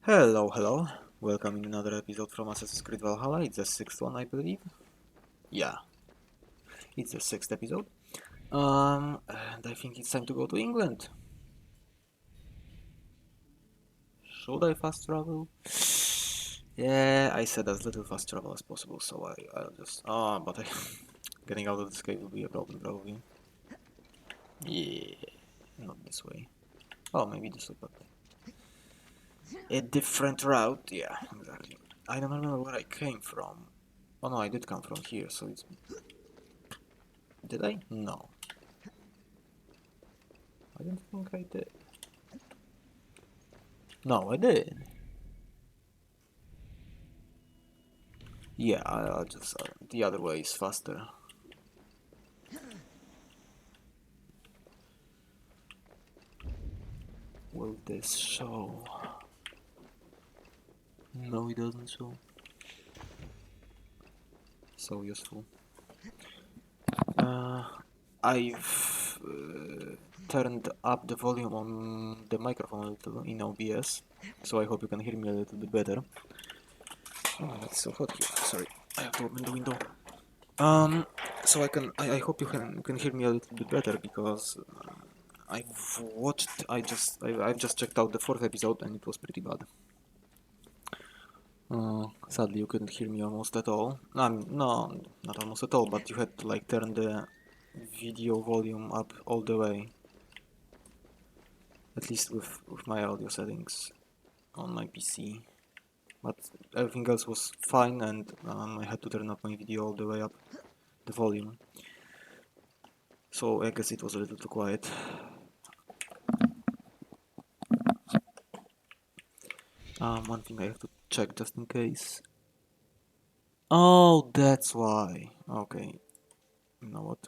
Hello. Welcome in another episode from AC Valhalla. It's the sixth one, I believe. Yeah, it's the sixth episode. And I think it's time to go to England. Should I fast travel? Yeah, I said as little fast travel as possible, so I'll just... but getting out of this cave will be a problem, probably. Yeah, not this way. Oh, maybe this way, but... A different route, yeah, exactly. I don't remember where I came from. Oh no, I did come from here, so it's... Did I? No. I don't think I did. No, I did. Yeah, I'll just... the other way is faster. Will this show? No, it doesn't show. So useful. I've turned up the volume on the microphone a little in OBS, so I hope you can hear me a little bit better. Oh, it's so hot here. Sorry, I have to open the window. So I hope you can hear me a little bit better because I've just checked out the fourth episode and it was pretty bad. Sadly, you couldn't hear me almost at all. No, not almost at all, but you had to like turn the video volume up all the way. At least with my audio settings on my PC. But everything else was fine and I had to turn up my video all the way up, the volume. So I guess it was a little too quiet. One thing I have to check just in case. Oh, that's why. Okay. You know what?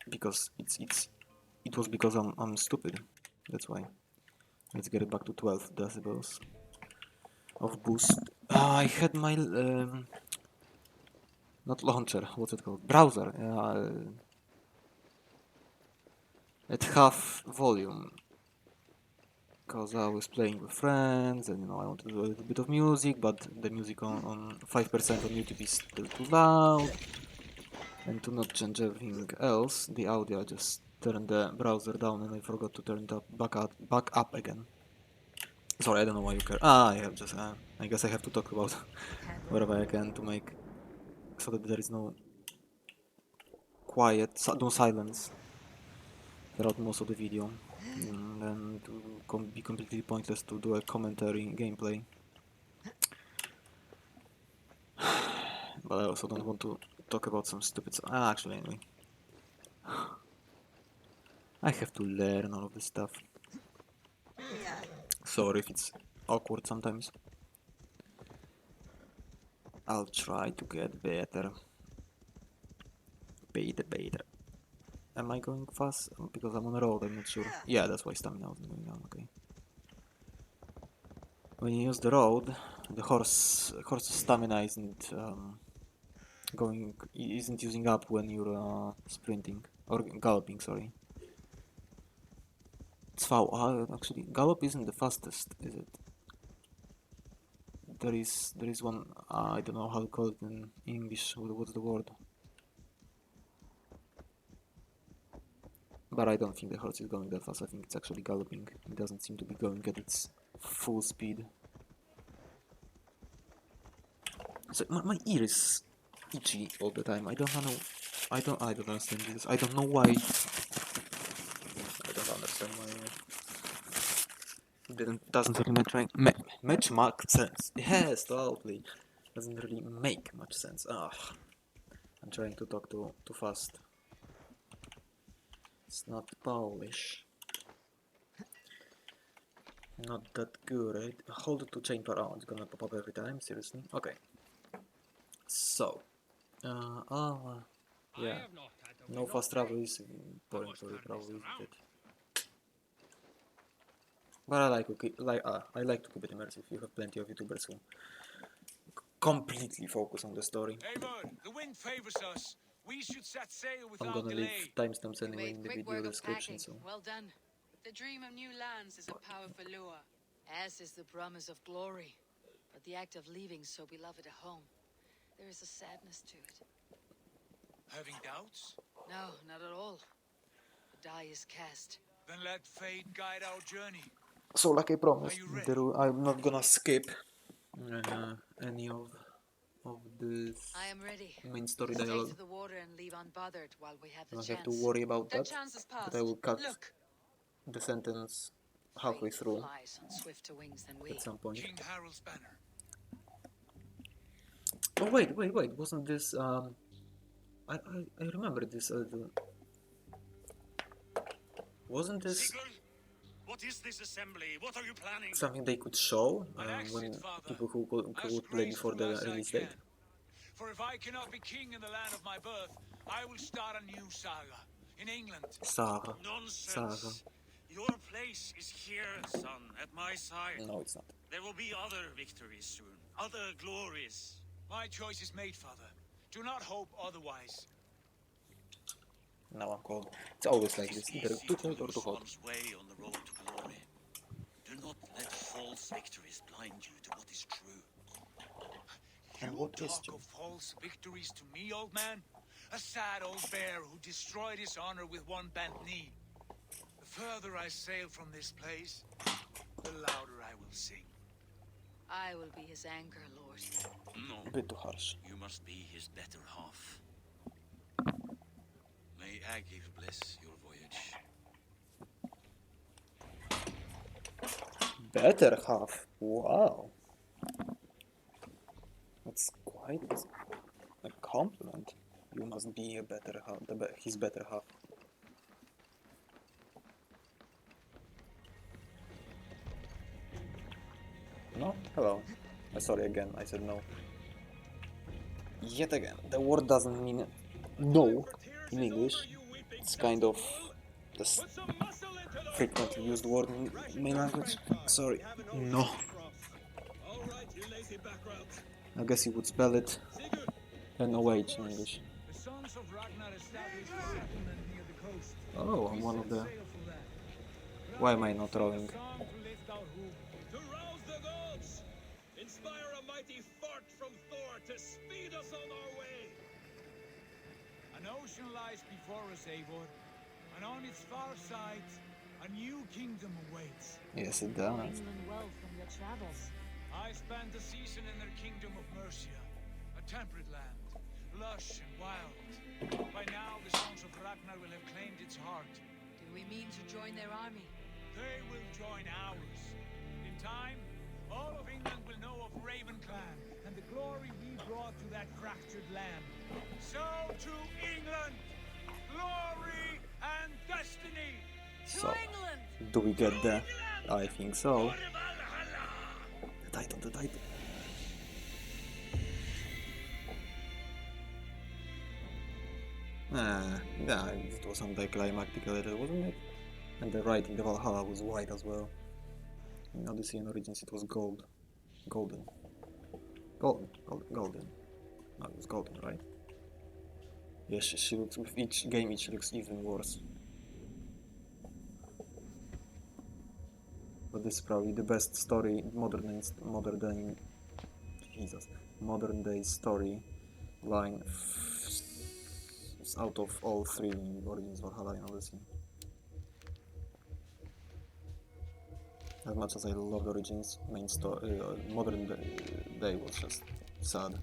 Because it was because I'm stupid. That's why. Let's get it back to 12 decibels of boost. I had my not launcher. What's it called? Browser. At half volume. Because I was playing with friends and I wanted to do a little bit of music, but the music on 5% on YouTube is still too loud. And to not change everything else, the audio, I just turned the browser down and I forgot to turn it up back up again. Sorry, I don't know why you care. I have just, I guess I have to talk about whatever I can to make so that there is no quiet, no silence throughout most of the video. And to be completely pointless to do a commentary gameplay. But I also don't want to talk about some stupid stuff. Actually, anyway. I have to learn all of this stuff. Sorry if it's awkward sometimes. I'll try to get better. Better. Am I going fast? Because I'm on a road, I'm not sure. Yeah, that's why stamina isn't going down, okay. When you use the road, the horse's stamina isn't using up when you're sprinting or galloping, sorry. It's foul. Actually, gallop isn't the fastest, is it? There is one. I don't know how to call it in English. What's the word? But I don't think the horse is going that fast. I think it's actually galloping. It doesn't seem to be going at its full speed. So my ear is itchy all the time. I don't know. I don't understand this. I don't know why. I don't understand why. Doesn't really make much sense. Yes, totally. Doesn't really make much sense. Ugh. I'm trying to talk too fast. It's not Polish. Not that good, right? Hold it to change per hour. It's gonna pop up every time. Seriously? Okay. So, yeah. No fast travel is boring for you, probably, isn't it? But I like to keep it immersive. You have plenty of YouTubers who completely focus on the story. The wind favors us. We should set sail I'm without gonna leave delay. timestamps anyway in the video description, so. Well done. The dream of new lands is a powerful lure. As is the promise of glory, but the act of leaving so beloved a home, there is a sadness to it. Having doubts? No, not at all. The die is cast. Then let fate guide our journey. So, like I promised, Are you ready? I'm not gonna skip any of this I am ready. main story Let's take dialogue. to the water and leave unbothered while we have I the don't chance. have to worry about That that, chance is but I past. will cut Look. the sentence halfway Fate through flies on swifter wings than we. at some point. King Harold's banner. Oh wait, wasn't this I remember this a little. Wasn't this Sigurd, what is this assembly? What are you planning? something they could show An when exit, father. people who As would play before the graceful as I release date? can. For if I cannot be king in the land of my birth, I will start a new saga in England. Saga. Nonsense. Your place is here, son, at my side. No, it's not. There will be other victories soon, other glories. My choice is made, father. Do not hope otherwise. Now I'm cold. It's always like It this. is Either easy too to cold or lose too hot. one's way on the road to glory. Do not let false victories blind you to what is true. And You what is talk true? of false victories to me, old man? A sad old bear who destroyed his honor with one bent knee. The further I sail from this place, the louder I will sing. I will be his anchor, Lord. No, A bit too harsh. you must be his better half. May Agir bless your voyage. Better half. Wow. That's quite a compliment. You must be a better half, his better half. No? Hello. Sorry again, I said no. Yet again, the word doesn't mean no in English. It's kind of the frequently used word in main language. Sorry. No. I guess you would spell it NOH in English. The sons of Ragnar established a settlement near the coast. Oh, I'm We one of set the... sail for that. Why am I not rowing? Sing a song to lift our hoof. To rouse the gods! Inspire a mighty fart from Thor to speed us on our way! An ocean lies before us, Eivor, and on its far side, a new kingdom awaits. Yes, it does. England well from your travels. I spent a season in their kingdom of Mercia, a temperate land, lush and wild. By now, the sons of Ragnar will have claimed its heart. Do we mean to join their army? They will join ours. In time, all of England will know of Raven Clan and the glory we brought to that fractured land. So to England, glory and destiny. So, England! do we get the... I think so. The title. Yeah, it was anticlimactic a little, wasn't it? And the writing, the Valhalla was white as well. In Odyssey and Origins it was gold. Golden. Golden. No, it was golden, right? Yes, she looks, with each game she looks even worse. But this is probably the best story, modern day story line out of all three in Origins, Valhalla and Odyssey. As much as I loved Origins, main story, modern day was just sad.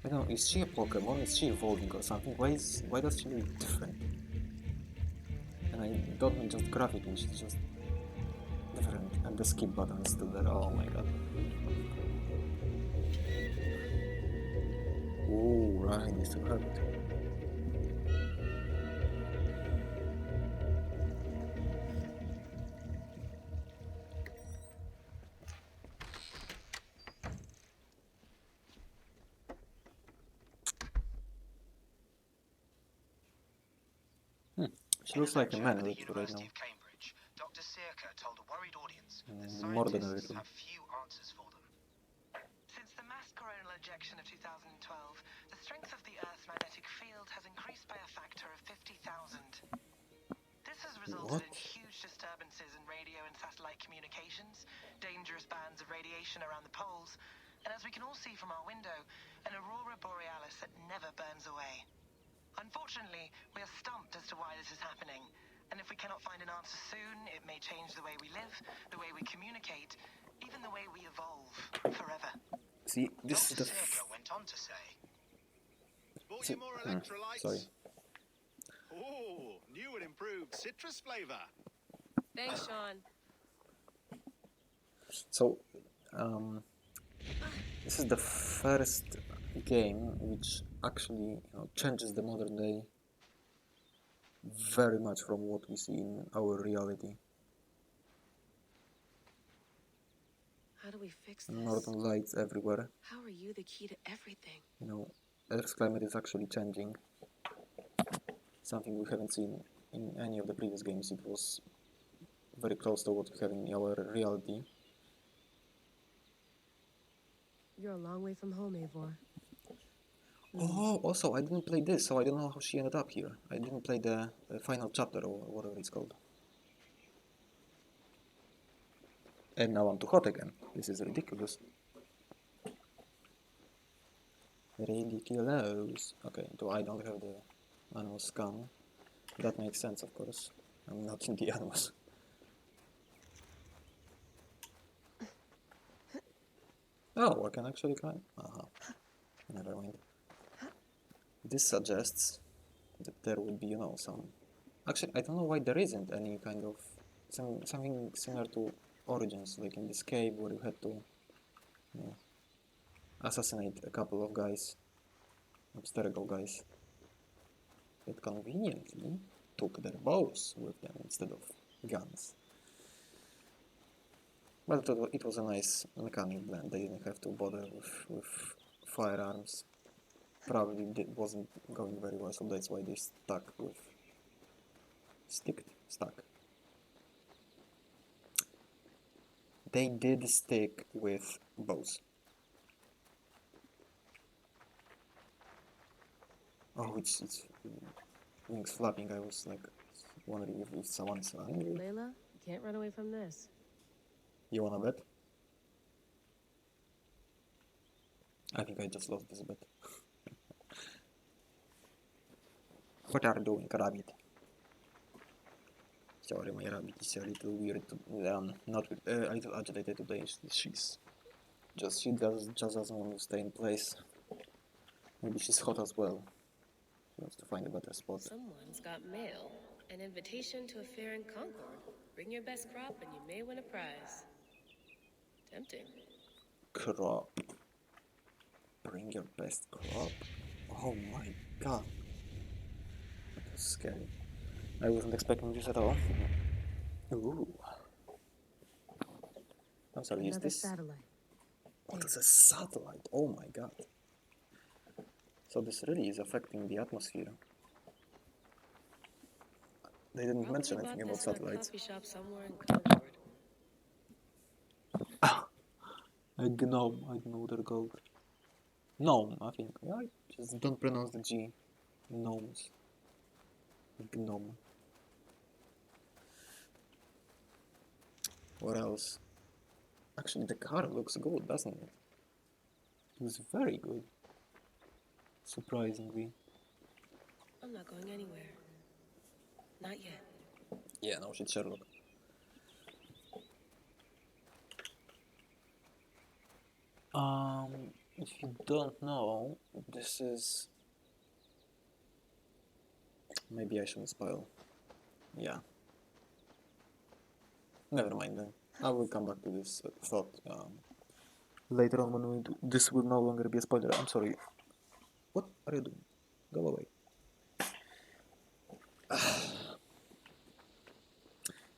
I don't know, is she a Pokemon? Is she evolving or something? Why does she look different? And I don't mean just graphically, she's just different. And the skip button is still there. Oh my god. Ooh, right, I still have it. She looks like a man a little right now. University of Cambridge, Dr. Searca told a worried audience that More than a scientists little. have few answers for them. Since the mass coronal ejection of 2012, the strength of the Earth's magnetic field has increased by a factor of 50,000. resulted in What? huge disturbances in radio and satellite communications, dangerous bands of radiation around the poles, and as we can all see from our window, an aurora borealis that never burns away. Unfortunately, we are stumped as to why this is happening, and if we cannot find an answer soon, it may change the way we live, the way we communicate, even the way we evolve forever. See, this is Dr. the Circa went on to say, bought See- you more hmm, electrolytes? sorry. Oh, new and improved citrus flavor. Thanks, Sean. So, this is the first game which actually, changes the modern day very much from what we see in our reality. How do we fix this? Northern lights everywhere. How are you the key to everything? Earth's climate is actually changing. Something we haven't seen in any of the previous games. It was very close to what we have in our reality. You're a long way from home, Eivor. Oh, also, I didn't play this, so I don't know how she ended up here. I didn't play the final chapter or whatever it's called. And now I'm too hot again. This is ridiculous. Ridiculous. Okay, so I don't have the animal scan. That makes sense, of course. I'm not in the animals. Oh, I can actually climb. Never mind. This suggests that there would be, some... Actually, I don't know why there isn't any kind of... something similar to Origins, like in this cave where you had to, assassinate a couple of guys, Abstergo guys, that conveniently took their bows with them instead of guns. Well, it was a nice mechanic blend. They didn't have to bother with firearms. Probably wasn't going very well, so that's why they stuck with... Stuck. They did stick with bows. Oh, it's wings flapping. I was like wondering if someone's running. Layla, you can't run away from this. You wanna bet? I think I just lost this bet. What are you doing, rabbit? Sorry, my rabbit is a little weird. Not a little agitated today. She just doesn't want to stay in place. Maybe she's hot as well. She wants to find a better spot. Someone's got mail. An invitation to a fair in Concord. Bring your best crop and you may win a prize. Tempting. Crop. Bring your best crop? Oh my god. That was scary. I wasn't expecting this at all. Ooh. I'm sorry, is Another this... satellite. Oh, that's a satellite. Oh my god. So this really is affecting the atmosphere. They didn't Probably mention bought anything about this in a satellites. coffee shop somewhere in Concord. A gnome. I don't know what they're called. Gnome, I think. Yeah, just don't pronounce the G. Gnomes. Gnome. What else? Actually, the car looks good, doesn't it? It was very good. Surprisingly. I'm not going anywhere. Not yet. Yeah, no shit, Sherlock. If you don't know, this is... Maybe I shouldn't spoil. Yeah. Never mind then. I will come back to this thought later on when this will no longer be a spoiler. I'm sorry. What are you doing? Go away.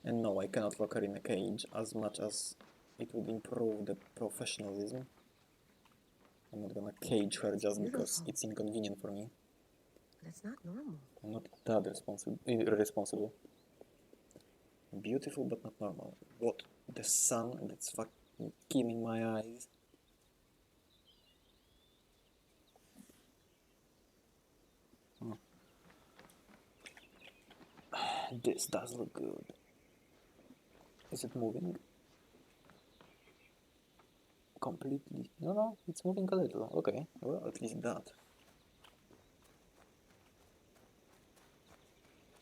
And no, I cannot lock her in a cage as much as it would improve the professionalism. I'm not gonna cage her just because it's inconvenient for me. But it's not normal. I'm not that irresponsible. Beautiful but not normal. What? The sun that's fucking killing my eyes. This does look good. Is it moving? Completely? No, it's moving a little. Okay, well, at least that.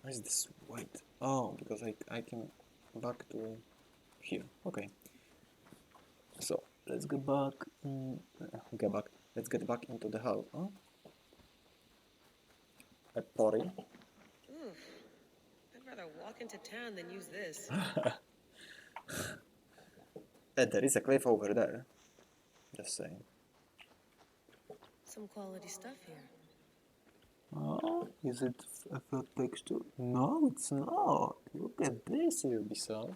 Why is this white? Oh, because I came back to here. Okay. So let's get back. Let's get back into the house. Oh, a potty. Oof. I'd rather walk into town than use this. There is a cliff over there. Just saying. Some quality stuff here. Oh, is it a flat texture? No, it's not. Look at this, Ubisoft.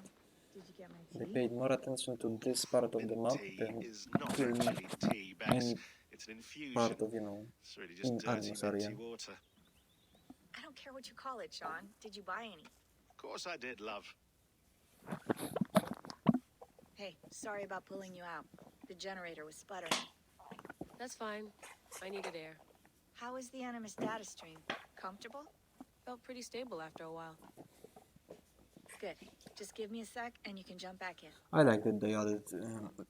Did you get my They tea? paid more attention to this part of the Mint map tea than is not to actually tea, Bex. any It's an infusion. part of, It's really just in dirty Animus area. minty water. I don't care what you call it, Sean. Did you buy any? Of course I did, love. Hey, sorry about pulling you out. The generator was sputtering. That's fine. I needed air. How is the Animus data stream? Comfortable? Felt pretty stable after a while. Good. Just give me a sec and you can jump back in. I like that they added,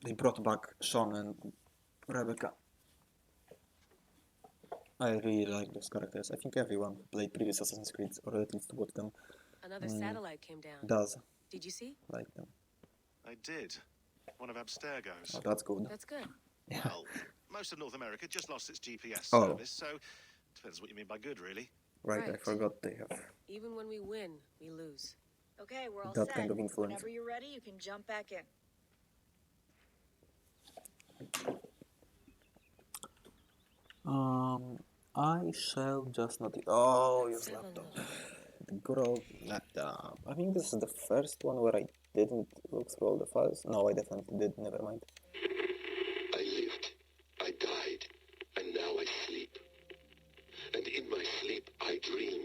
they brought back Sean and Rebecca. I really like those characters. I think everyone who played previous Assassin's Creed, or at least watched them, Another satellite came down. does Did you see? like them. I did. One of Abstergo's. Oh, that's good. That's good. Well, most of North America just lost its GPS Oh. service, so depends what you mean by good, really. Right, I Right. forgot they have Even when we win, we lose. Okay, we're all that set. kind of influence. Whenever you're ready, you can jump back in. I shall just not. Oh, use Have a laptop. look. The good old laptop. I think this is the first one where I didn't look through all the files. No, I definitely did. Never mind. I lived, I died, and now I sleep. And in my sleep I dream.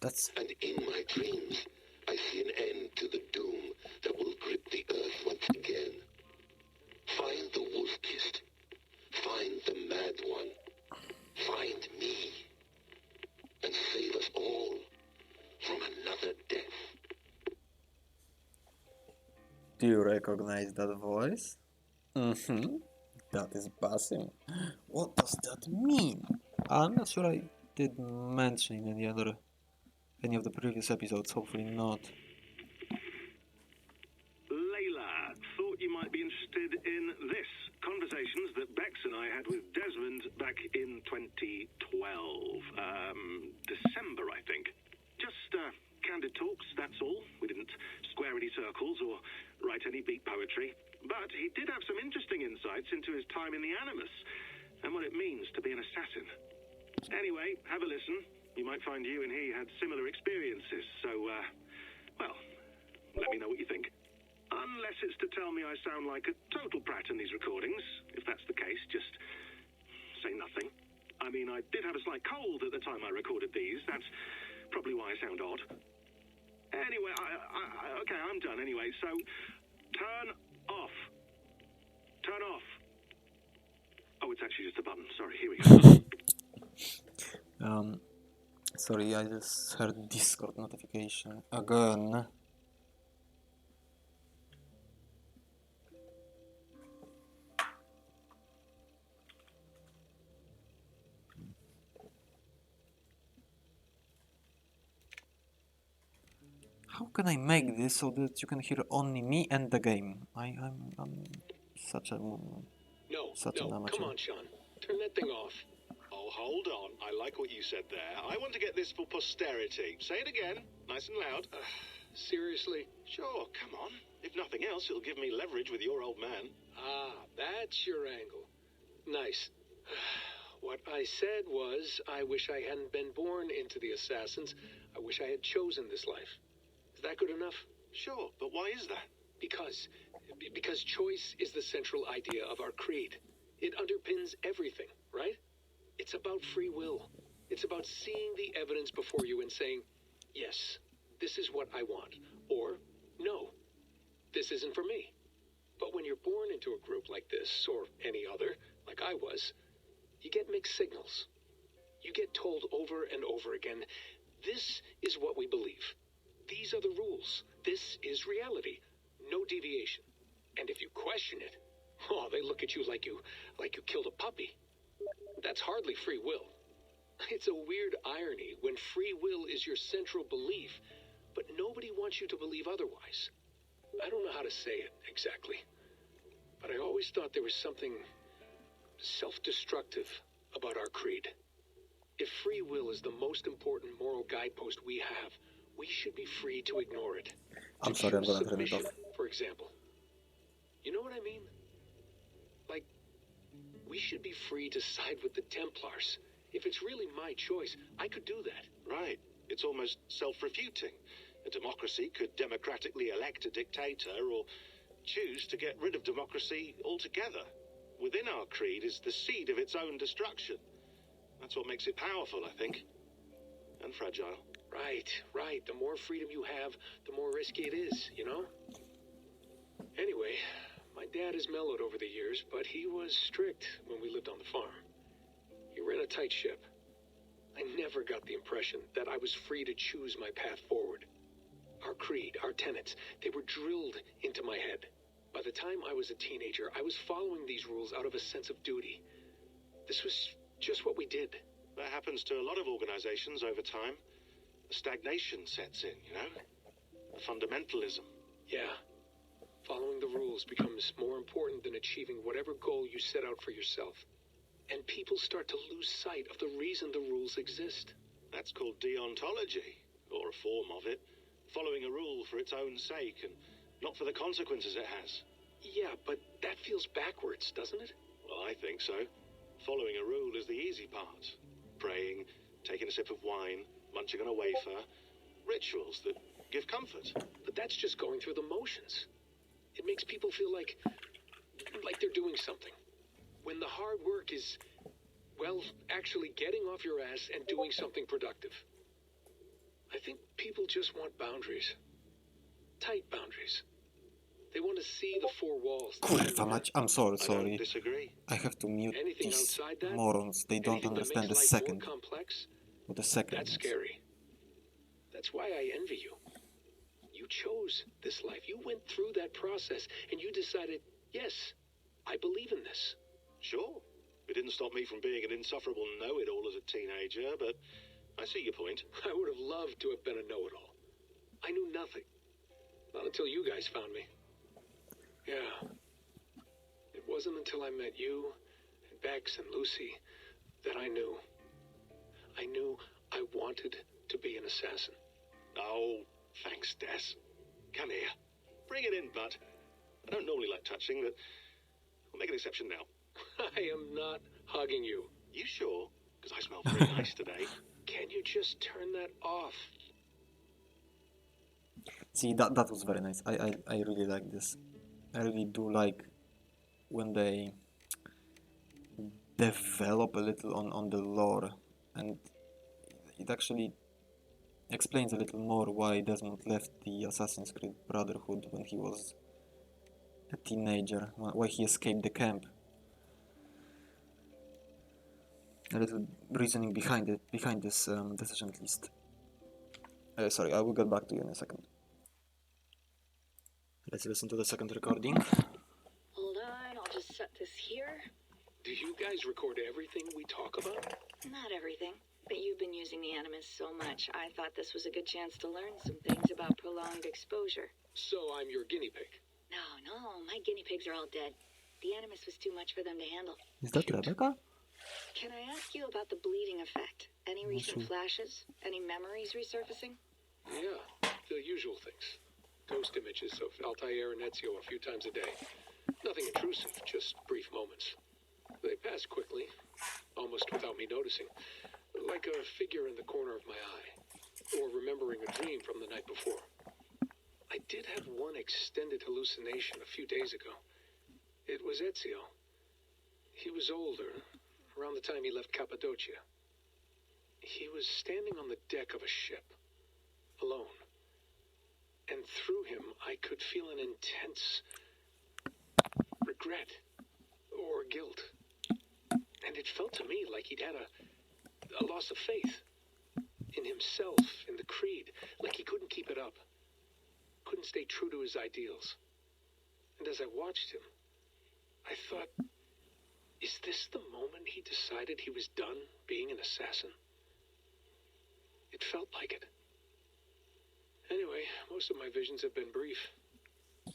That's And in my dreams I see an end to the doom that will grip the earth once again. Find the wolf-kissed. Find the mad one. Find me. And save us all from another death. Do you recognize that voice? Mm-hmm. That is Basim. What does that mean? I'm not sure I did mention in any of the previous episodes. Hopefully not. Layla, thought you might be interested in this. Conversations that Bex and I had with Desmond back in 2012. December, I think. Just candid talks, that's all. We didn't square any circles or write any beat poetry. But he did have some interesting insights into his time in the Animus and what it means to be an assassin. Anyway, have a listen. You might find you and he had similar experiences. So, well, let me know what you think. Unless it's to tell me I sound like a total prat in these recordings. If that's the case, just say nothing. I mean, I did have a slight cold at the time I recorded these. That's probably why I sound odd. Anyway, okay, I'm done anyway. So, turn off. Turn off. Oh, it's actually just a button. Sorry, here we go. Sorry, I just heard Discord notification again. How can I make this so that you can hear only me and the game? I'm such a No, an amateur. come on, Sean. Turn that thing off. Oh, hold on. I like what you said there. I want to get this for posterity. Say it again, nice and loud. Seriously? Sure, come on. If nothing else, it'll give me leverage with your old man. Ah, that's your angle. Nice. What I said was, I wish I hadn't been born into the Assassins. I wish I had chosen this life. Is that good enough? Sure, but why is that? Because choice is the central idea of our creed. It underpins everything, right? It's about free will. It's about seeing the evidence before you and saying, yes, this is what I want. Or, no, this isn't for me. But when you're born into a group like this, or any other, like I was, you get mixed signals. You get told over and over again, this is what we believe. These are the rules. This is reality. No deviation. And if you question it, oh, they look at you like you killed a puppy. That's hardly free will. It's a weird irony when free will is your central belief, but nobody wants you to believe otherwise. I don't know how to say it exactly, but I always thought there was something self-destructive about our creed. If free will is the most important moral guidepost we have, we should be free to ignore it. I'm sorry, I'm choose gonna turn it submission, off. for example. You know what I mean? Like, we should be free to side with the Templars. If it's really my choice, I could do that. Right. It's almost self-refuting. A democracy could democratically elect a dictator or choose to get rid of democracy altogether. Within our creed is the seed of its own destruction. That's what makes it powerful, I think. And fragile. Right. The more freedom you have, the more risky it is, you know? Anyway, my dad has mellowed over the years, but he was strict when we lived on the farm. He ran a tight ship. I never got the impression that I was free to choose my path forward. Our creed, our tenets, they were drilled into my head. By the time I was a teenager, I was following these rules out of a sense of duty. This was just what we did. That happens to a lot of organizations over time. The stagnation sets in, you know? The fundamentalism. Yeah. Following the rules becomes more important than achieving whatever goal you set out for yourself. And people start to lose sight of the reason the rules exist. That's called deontology, or a form of it. Following a rule for its own sake and not for the consequences it has. Yeah, but that feels backwards, doesn't it? Well, I think so. Following a rule is the easy part. Praying, taking a sip of wine, munching on a wafer. Rituals that give comfort. But that's just going through the motions. It makes people feel like they're doing something. When the hard work is, well, actually getting off your ass and doing something productive. I think people just want boundaries. Tight boundaries. They want to see the four walls. Kurwa mać, I'm sorry. I don't disagree. I have to mute Anything these outside that, morons. They don't anything that understand the makes life second. more complex, What the second that's means. scary. That's why I envy you. You chose this life. You went through that process and you decided, yes, I believe in this. Sure. It didn't stop me from being an insufferable know-it-all as a teenager, but I see your point. I would have loved to have been a know-it-all. I knew nothing. Not until you guys found me. Yeah. It wasn't until I met you and Bex and Lucy that I knew. I knew I wanted to be an assassin. Oh, thanks, Des. Come here. Bring it in, bud. I don't normally like touching, but I'll make an exception now. I am not hugging you. You sure? Because I smell very nice today. Can you just turn that off? See, that was very nice. I really like this. I really do like when they develop a little on the lore, and it actually explains a little more why Desmond left the Assassin's Creed Brotherhood when he was a teenager, why he escaped the camp. A little reasoning behind this decision at least. Sorry, I will get back to you in a second. Let's listen to the second recording. Hold on, I'll just set this here. Do you guys record everything we talk about? Not everything, but you've been using the Animus so much, I thought this was a good chance to learn some things about prolonged exposure. So I'm your guinea pig. No, my guinea pigs are all dead. The Animus was too much for them to handle. Is that Rebecca? Can I ask you about the bleeding effect? Any recent flashes? Any memories resurfacing? Yeah, the usual things. Ghost images of Altair and Ezio a few times a day. Nothing intrusive, just brief moments. They pass quickly, almost without me noticing. Like a figure in the corner of my eye. Or remembering a dream from the night before. I did have one extended hallucination a few days ago. It was Ezio. He was older, around the time he left Cappadocia. He was standing on the deck of a ship, alone. And through him, I could feel an intense regret or guilt. And it felt to me like he'd had a loss of faith in himself, in the creed, like he couldn't keep it up. stay true to his ideals. And as I watched him, I thought, is this the moment he decided he was done being an assassin? It felt like it. Anyway, most of my visions have been brief,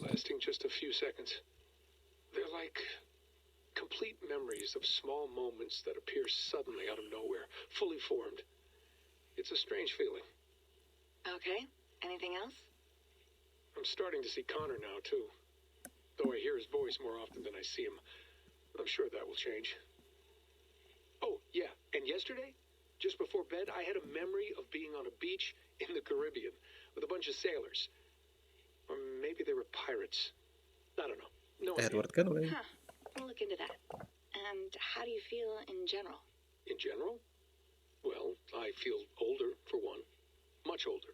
lasting just a few seconds. They're like complete memories of small moments that appear suddenly out of nowhere, fully formed. It's a strange feeling. Okay. Anything else? I'm starting to see Connor now, too. Though I hear his voice more often than I see him. I'm sure that will change. Oh, yeah, and yesterday, just before bed, I had a memory of being on a beach in the Caribbean with a bunch of sailors. Or maybe they were pirates. I don't know. No idea. Edward Kenway. Huh. We'll look into that. And how do you feel in general? In general? Well, I feel older, for one. Much older.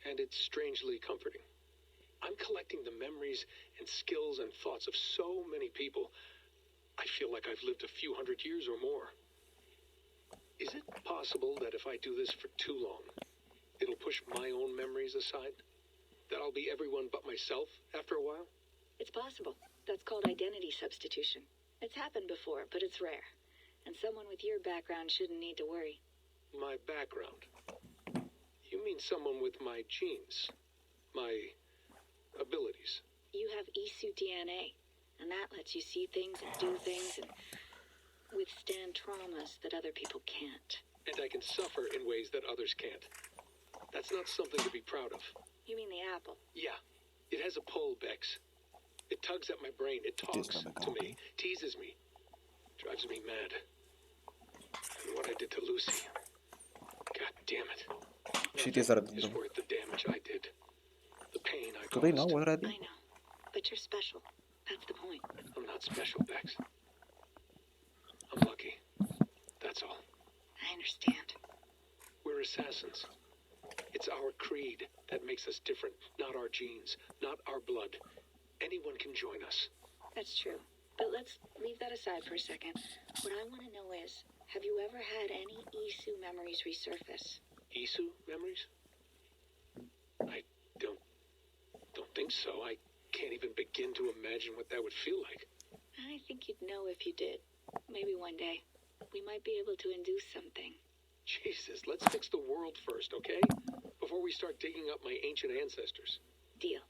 And it's strangely comforting. I'm collecting the memories and skills and thoughts of so many people. I feel like I've lived a few hundred years or more. Is it possible that if I do this for too long, it'll push my own memories aside? That I'll be everyone but myself after a while? It's possible. That's called identity substitution. It's happened before, but it's rare. And someone with your background shouldn't need to worry. My background? You mean someone with my genes? My abilities? You have Isu DNA, and that lets you see things and do things and withstand traumas that other people can't. And I can suffer in ways that others can't. That's not something to be proud of. You mean the apple? Yeah. It has a pull, Bex. It tugs at my brain. It talks to me, teases me, drives me mad. And what I did to Lucy, God damn it. Shit Nothing is worth the damage I did. The pain I Do they caused. know already? I know. But you're special. That's the point. I'm not special, Bex. I'm lucky. That's all. I understand. We're assassins. It's our creed that makes us different, not our genes, not our blood. Anyone can join us. That's true. But let's leave that aside for a second. What I want to know is, have you ever had any Isu memories resurface? Isu memories? I don't think so. I can't even begin to imagine what that would feel like. I think you'd know if you did. Maybe one day. We might be able to induce something. Jesus, let's fix the world first, okay? Before we start digging up my ancient ancestors. Deal.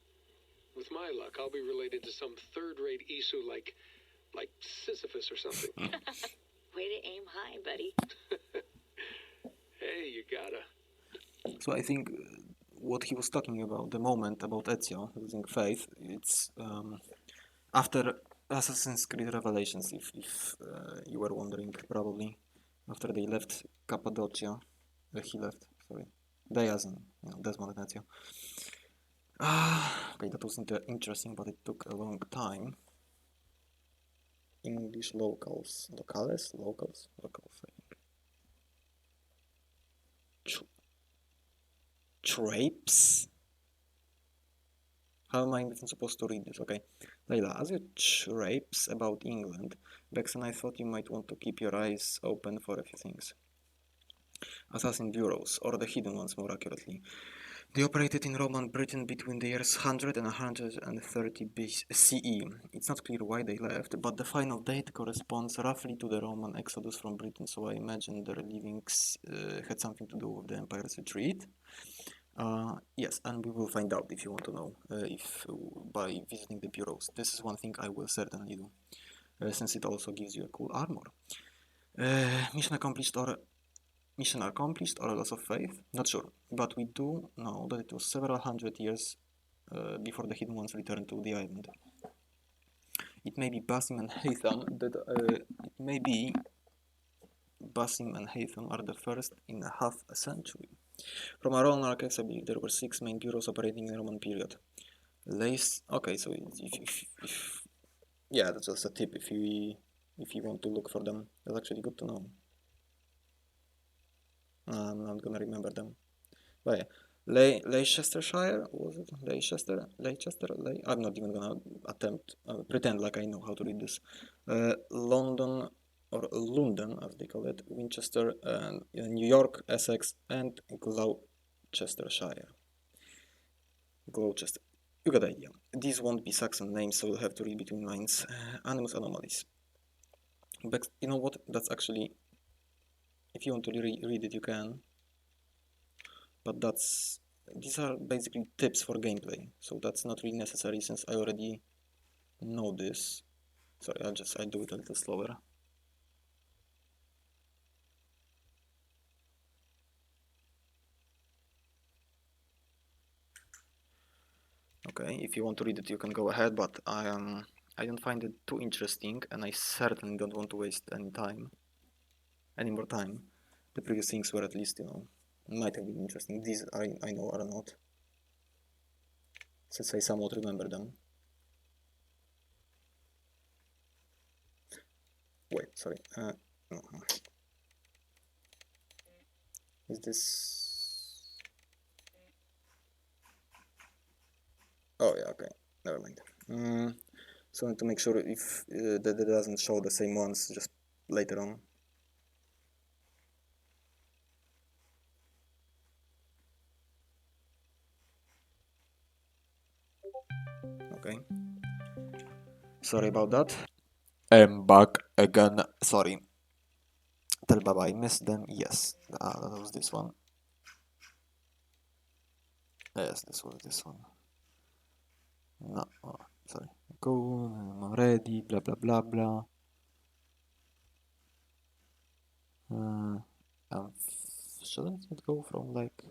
With my luck, I'll be related to some third-rate Isu like Sisyphus or something. Way to aim high, buddy. Hey, you gotta. So I think what he was talking about, the moment about Ezio losing faith, it's after Assassin's Creed Revelations, if you were wondering, probably. After they left Cappadocia, he left, sorry. They as in, Desmond and Ezio. Okay, that was interesting, but it took a long time. English locals, locals, I think. Trapes? How am I even supposed to read this? Okay. Layla, as you trapes about England, Bex and I thought you might want to keep your eyes open for a few things. Assassin bureaus, or the hidden ones more accurately. They operated in Roman Britain between the years 100 and 130 CE. It's not clear why they left, but the final date corresponds roughly to the Roman exodus from Britain, so I imagine their leavings had something to do with the empire's retreat. Yes, and we will find out if you want to know, by visiting the bureaus. This is one thing I will certainly do, since it also gives you a cool armor. Mission accomplished or a loss of faith? Not sure, but we do know that it was several hundred years before the Hidden Ones returned to the island. It may be Basim and Haytham are the first in half a century. From our own archives, I believe there were 6 main bureaus operating in the Roman period. Okay, so yeah, that's just a tip if you want to look for them. That's actually good to know. I'm not gonna remember them. But yeah, Leicestershire, was it? Leicester? I'm not even gonna pretend like I know how to read this. London, or London as they call it, Winchester, and New York, Essex, and Gloucestershire. Gloucester. You got the idea. These won't be Saxon names, so you'll have to read between lines. Animus anomalies. But you know what? That's actually, if you want to read it, you can. But these are basically tips for gameplay, so that's not really necessary since I already know this. Sorry, I'll do it a little slower. Okay, if you want to read it, you can go ahead, but I don't find it too interesting, and I certainly don't want to waste any more time. The previous things were at least, might have been interesting. These I know are not, since I somewhat remember them. Wait, sorry. No. Is this? Oh yeah, okay. Never mind. So I need to make sure if that it doesn't show the same ones just later on. Okay. Sorry about that. I'm back again. Sorry. Tell Baba I missed them. Yes. That was this one. Yes, this was this one. No. Oh, sorry. Go. I'm ready. Blah blah blah blah. Shouldn't it go from like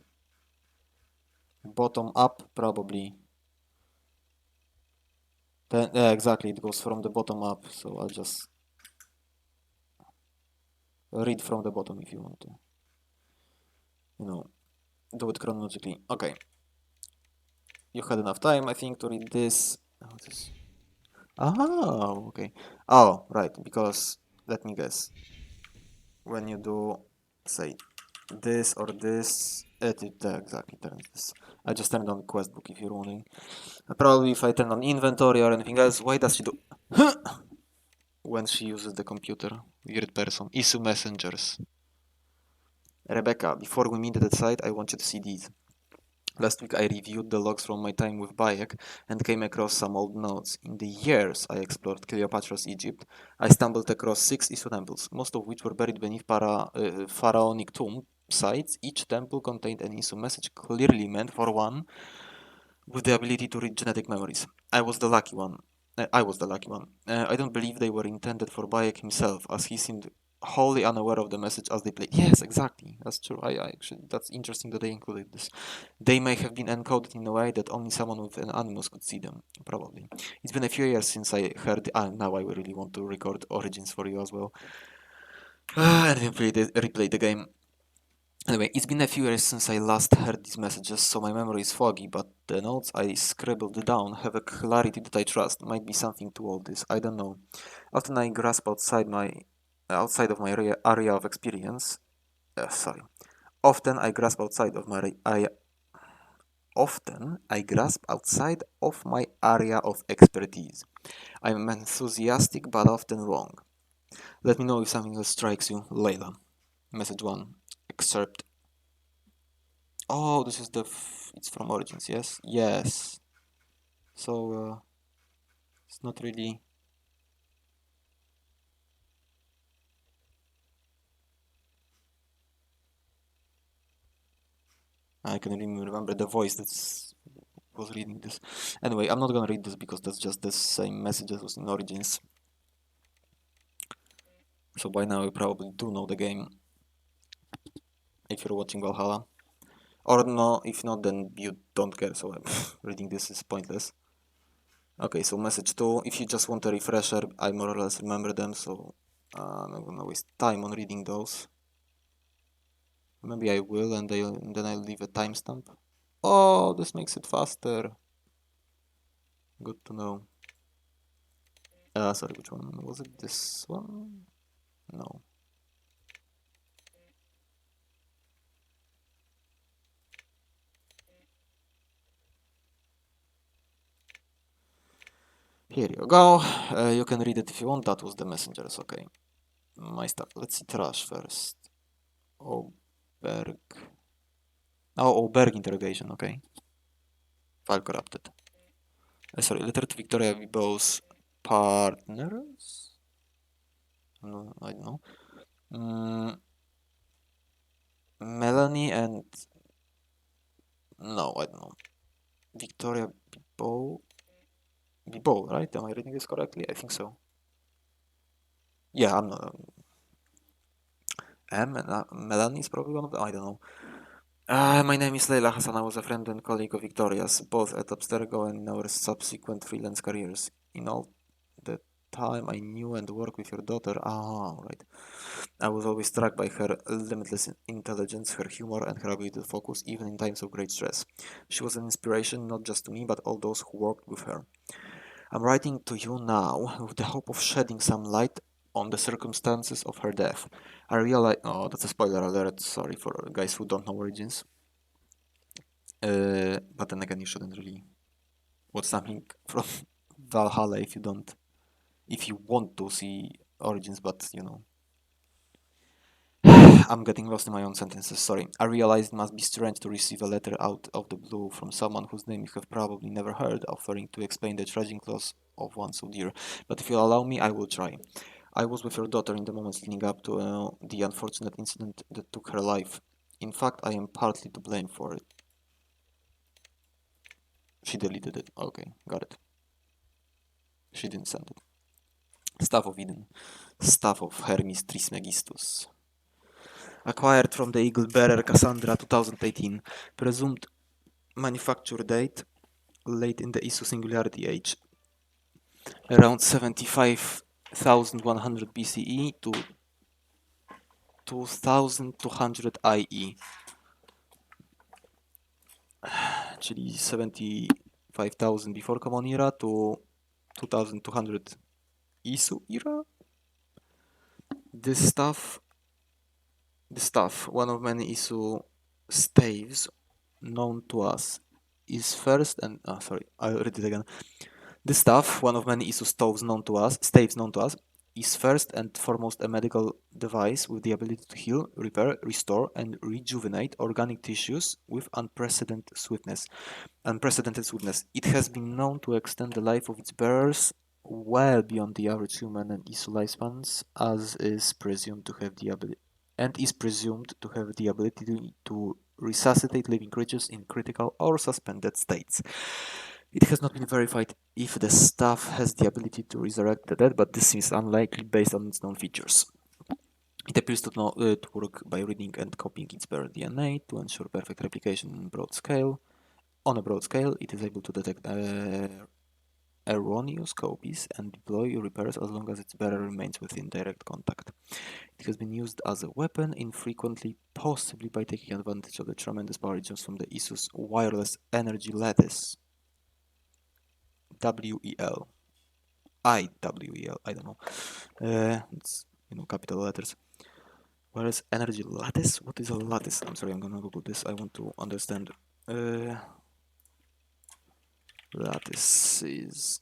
bottom up? Probably. Then, yeah, exactly. It goes from the bottom up. So I'll just read from the bottom if you want to. Do it chronologically. Okay. You had enough time, I think, to read this. Oh, okay. Oh, right. Because let me guess. When you do, say, this or this, exactly turns this. I just turned on quest book if you're wondering. Probably if I turn on inventory or anything else, why does she do when she uses the computer? Weird person. Issue messengers. Rebecca, before we meet at the site, I want you to see these. Last week I reviewed the logs from my time with Bayek and came across some old notes. In the years I explored Cleopatra's Egypt, I stumbled across 6 issue temples, most of which were buried beneath pharaonic tomb sites. Each temple contained an issue message clearly meant for one with the ability to read genetic memories. I was the lucky one. I don't believe they were intended for Bayek himself, as he seemed wholly unaware of the message as they played. Yes, exactly. That's true. I actually, that's interesting that they included this. They may have been encoded in a way that only someone with an animus could see them. Probably. It's been a few years since I heard. Now I really want to record Origins for you as well. And replay the game. Anyway, it's been a few years since I last heard these messages, so my memory is foggy, but the notes I scribbled down have a clarity that I trust. Might be something to all this, I don't know. Often I grasp outside of my area of experience. Sorry. Often I grasp outside of my Often I grasp outside of my area of expertise. I'm enthusiastic but often wrong. Let me know if something else strikes you, Layla. Message 1. Excerpt. Oh, this is it's from Origins, yes? Yes. So, it's not really... I can even remember the voice that was reading this. Anyway, I'm not gonna read this because that's just the same message as was in Origins. So by now you probably do know the game if you're watching Valhalla. Or no, if not, then you don't care, so reading this is pointless. Okay, so message 2, if you just want a refresher, I more or less remember them, so I'm not gonna waste time on reading those. Maybe I will, and then I'll leave a timestamp. Oh, this makes it faster. Good to know. Sorry, which one? Was it this one? No. Here you go. You can read it if you want. That was the messengers, okay. My stuff. Let's see trash first. Oberg. Oh, Oberg interrogation, okay. File corrupted. Sorry, letter to Victoria Bibow's partners? No, I don't know. Melanie and... No, I don't know. Victoria Bibow... Bibow, right? Am I reading this correctly? I think so. Yeah, I'm not... Melanie is probably one of them. I don't know. My name is Layla Hassan. I was a friend and colleague of Victoria's, both at Abstergo and in our subsequent freelance careers. In all the time I knew and worked with your daughter, right. I was always struck by her limitless intelligence, her humor, and her ability to focus, even in times of great stress. She was an inspiration not just to me, but all those who worked with her. I'm writing to you now with the hope of shedding some light on the circumstances of her death. I realize... Oh, that's a spoiler alert. Sorry for guys who don't know Origins. But then again, you shouldn't really watch something from Valhalla if you don't... If you want to see Origins, but you know... I'm getting lost in my own sentences, sorry. I realize it must be strange to receive a letter out of the blue from someone whose name you have probably never heard, offering to explain the tragic loss of one so dear. But if you'll allow me, I will try. I was with your daughter in the moments leading up to the unfortunate incident that took her life. In fact, I am partly to blame for it. She deleted it. Okay, got it. She didn't send it. Staff of Eden. Staff of Hermes Trismegistus. Acquired from the Eagle Bearer Cassandra 2018. Presumed manufacture date late in the ISO Singularity Age. Around 75,100 BCE to 2200 IE. Czyli 75,000 before Common Era to 2200 ISU era. This stuff, one of many ISU staves known to us, is first and... sorry, I'll read it again. This stuff, one of many ISU staves known to us, is first and foremost a medical device with the ability to heal, repair, restore, and rejuvenate organic tissues with unprecedented swiftness. It has been known to extend the life of its bearers well beyond the average human and ISU lifespans, is presumed to have the ability to resuscitate living creatures in critical or suspended states. It has not been verified if the stuff has the ability to resurrect the dead, but this seems unlikely based on its known features. It appears to work by reading and copying its bearer DNA to ensure perfect replication on a broad scale. It is able to detect erroneous copies and deploy repairs as long as its bearer remains within direct contact. It has been used as a weapon infrequently, possibly by taking advantage of the tremendous power it generates from the ISU's wireless energy lattice. WEL. IWEL, I don't know. It's, capital letters. Whereas energy lattice? What is a lattice? I'm sorry, I'm gonna Google this. I want to understand. Lattice is...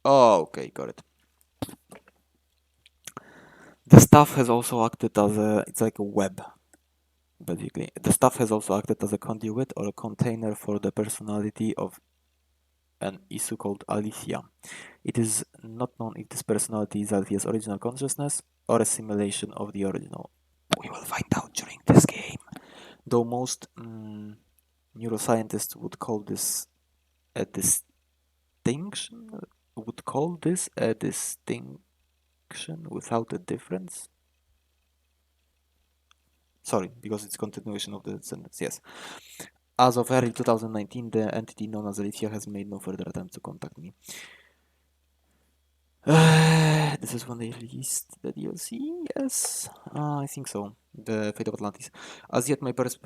Oh, okay, got it. The stuff has also acted as it's like a web, basically. The stuff has also acted as a conduit or a container for the personality of an issue called Alicia. It is not known if this personality is Alicia's original consciousness or a simulation of the original. We will find out during this game. Though most neuroscientists would call this a distinction, without a difference. Sorry, because it's continuation of the sentence, yes. As of early 2019, the entity known as Alicia has made no further attempts to contact me. This is when they released the DLC, yes? I think so. The Fate of Atlantis. As yet, my purpose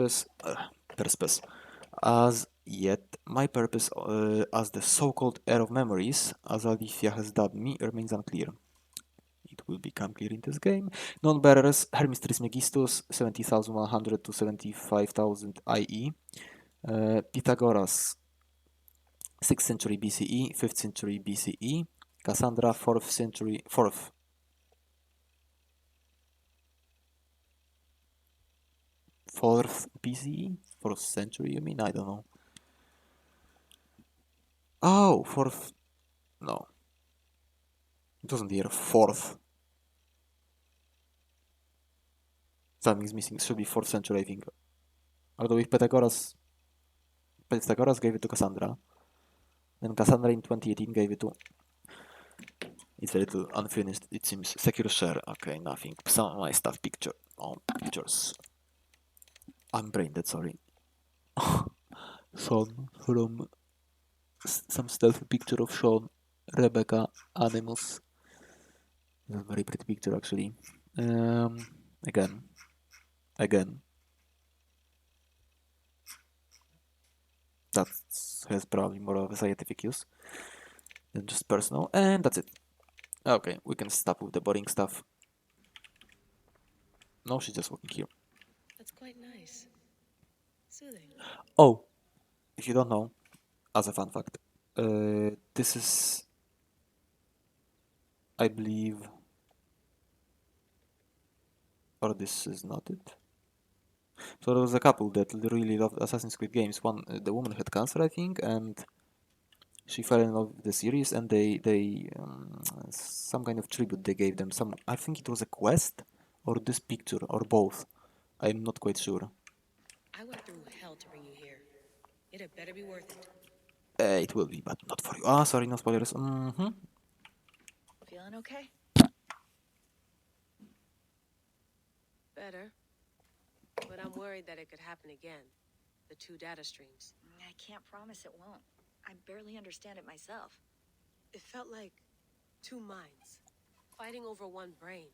as the so-called heir of memories, as Alicia has dubbed me, remains unclear. It will become clear in this game. Non-bearers, Hermes Trismegistus, 70,100 to 75,000 IE. Pythagoras, 6th century BCE, 5th century BCE. Cassandra, 4th century BCE? 4th century, you mean? I don't know. Oh, fourth. No. It wasn't the year fourth. Something's missing. It should be 4th century, I think. Although if Pythagoras gave it to Cassandra, then Cassandra in 2018 gave it to. It's a little unfinished, it seems. Secure share. Okay, nothing. Some of my stuff picture. Oh, pictures. I'm brain dead, sorry. Sean from some stealthy picture of Sean, Rebecca, Animus. It's a very pretty picture actually. Again. That has probably more of a scientific use than just personal, and that's it. Okay, we can stop with the boring stuff. No, she's just walking here. That's quite nice. Soothing. Oh, if you don't know, as a fun fact, this is, I believe, or this is not it. So there was a couple that really loved Assassin's Creed games. One, the woman had cancer, I think, and she fell in love with the series, and they some kind of tribute they gave them. Some, I think it was a quest, or this picture, or both. I'm not quite sure. I went through hell to bring you here. It had better be worth it. It will be, but not for you. Ah, sorry, no spoilers. Feeling okay? Better. But I'm worried that it could happen again. The 2 data streams. I can't promise it won't. I barely understand it myself. It felt like 2 minds, fighting over 1 brain.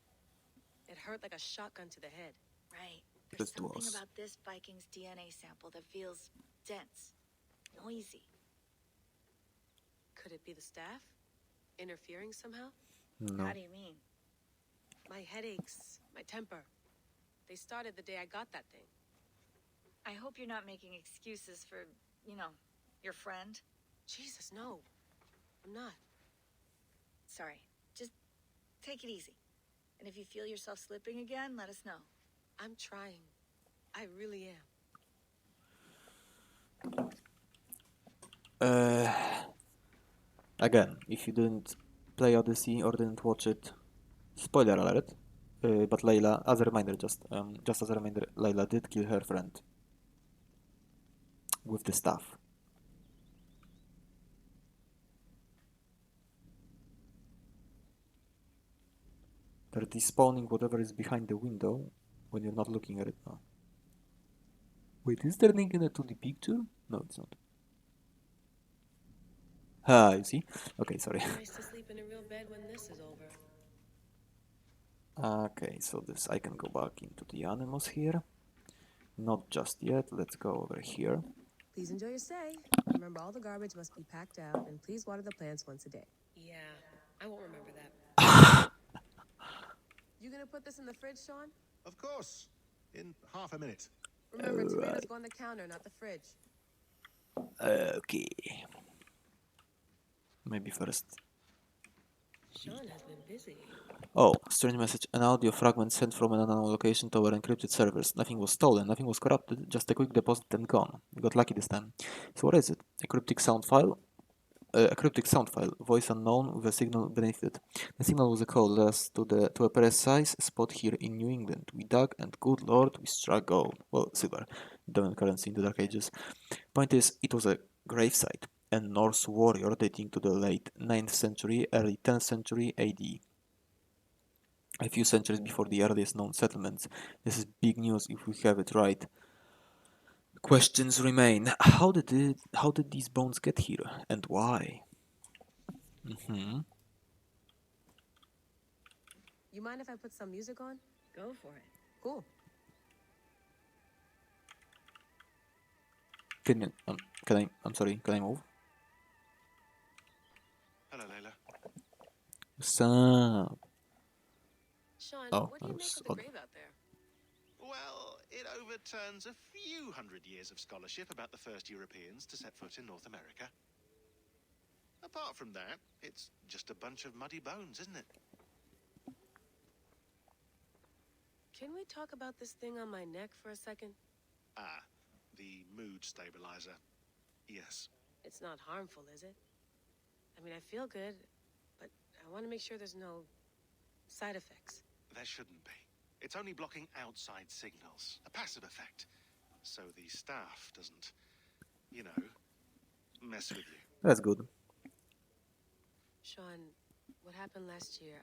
It hurt like a shotgun to the head. Right. There's Let's do something us. about this Viking's DNA sample that feels dense, noisy. Could it be the staff? Interfering somehow? No. How do you mean? My headaches, my temper. They started the day I got that thing. I hope you're not making excuses for, your friend. Jesus, no. I'm not. Sorry. Just take it easy. And if you feel yourself slipping again, let us know. I'm trying. I really am. Again, if you didn't play Odyssey or didn't watch it, spoiler alert. But Layla, as a reminder, just as a reminder, Layla did kill her friend with the staff. They're despawning whatever is behind the window when you're not looking at it now. Wait, is there turning in a 2D picture? No, it's not. Ah, you see? Okay, sorry. Nice to sleep in a real bed when this is over. Okay, so this, I can go back into the animals here. Not just yet, let's go over here. Please enjoy your stay. Remember, all the garbage must be packed out, and please water the plants once a day. Yeah, I won't remember that. You gonna put this in the fridge, Sean? Of course. In half a minute. Remember, tomatoes go on the counter, not the fridge. Okay. Maybe first. Sean has been busy. Oh, strange message. An audio fragment sent from an unknown location to our encrypted servers. Nothing was stolen, nothing was corrupted, just a quick deposit and gone. We got lucky this time. So what is it? A cryptic sound file? Voice unknown with a signal beneath it. The signal was a call us to a precise spot here in New England. We dug and good lord, we struck gold. Well, silver. Dominant currency in the Dark Ages. Point is, it was a gravesite. A Norse warrior dating to the late 9th century, early 10th century AD. A few centuries before the earliest known settlements. This is big news if we have it right. Questions remain. How did these bones get here, and why? You mind if I put some music on? Go for it. Cool. Can I move? Hello, Layla. What's up? Sean, Oh, what do you make of the grave out there? Well, it overturns a few hundred years of scholarship about the first Europeans to set foot in North America. Apart from that, it's just a bunch of muddy bones, isn't it? Can we talk about this thing on my neck for a second? Ah, the mood stabilizer. Yes. It's not harmful, is it? I mean, I feel good, but I want to make sure there's no side effects. There shouldn't be. It's only blocking outside signals, a passive effect, so the staff doesn't, you know, mess with you. That's good. Sean, what happened last year,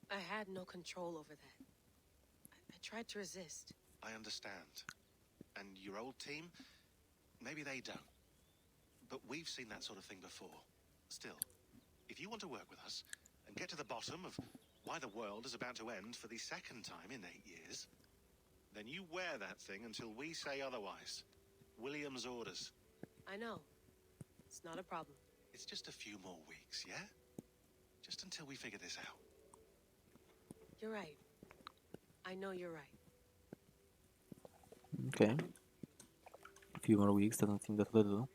I had no control over that. I tried to resist. I understand. And your old team, maybe they don't. But we've seen that sort of thing before. Still, if you want to work with us and get to the bottom of why the world is about to end for the second time in 8 years, then you wear that thing until we say otherwise. William's orders. I know. It's not a problem. It's just a few more weeks, yeah? Just until we figure this out. You're right. I know you're right. Okay. A few more weeks, doesn't seem that little.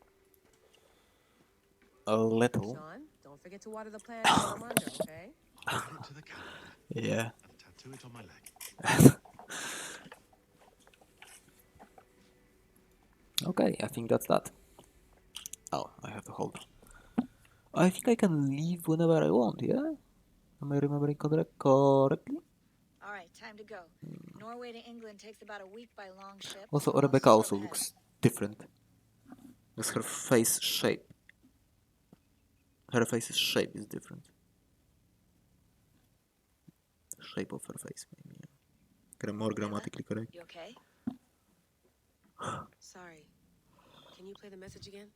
A little. Sean, don't forget to water the plants while I'm under, okay? Add it to the calendar. Yeah. And tattoo it on my leg. Okay, I think that's that. Oh, I have to hold. I think I can leave whenever I want, yeah? Am I remembering correctly? All right, time to go. Norway to England takes about a week by long ship. Also, so I'll Rebecca see you also up ahead. looks different. Because her face shape. Her face's shape is different. Shape of her face, maybe. Yeah. More grammatically correct. You okay? Sorry. Can you play the message again?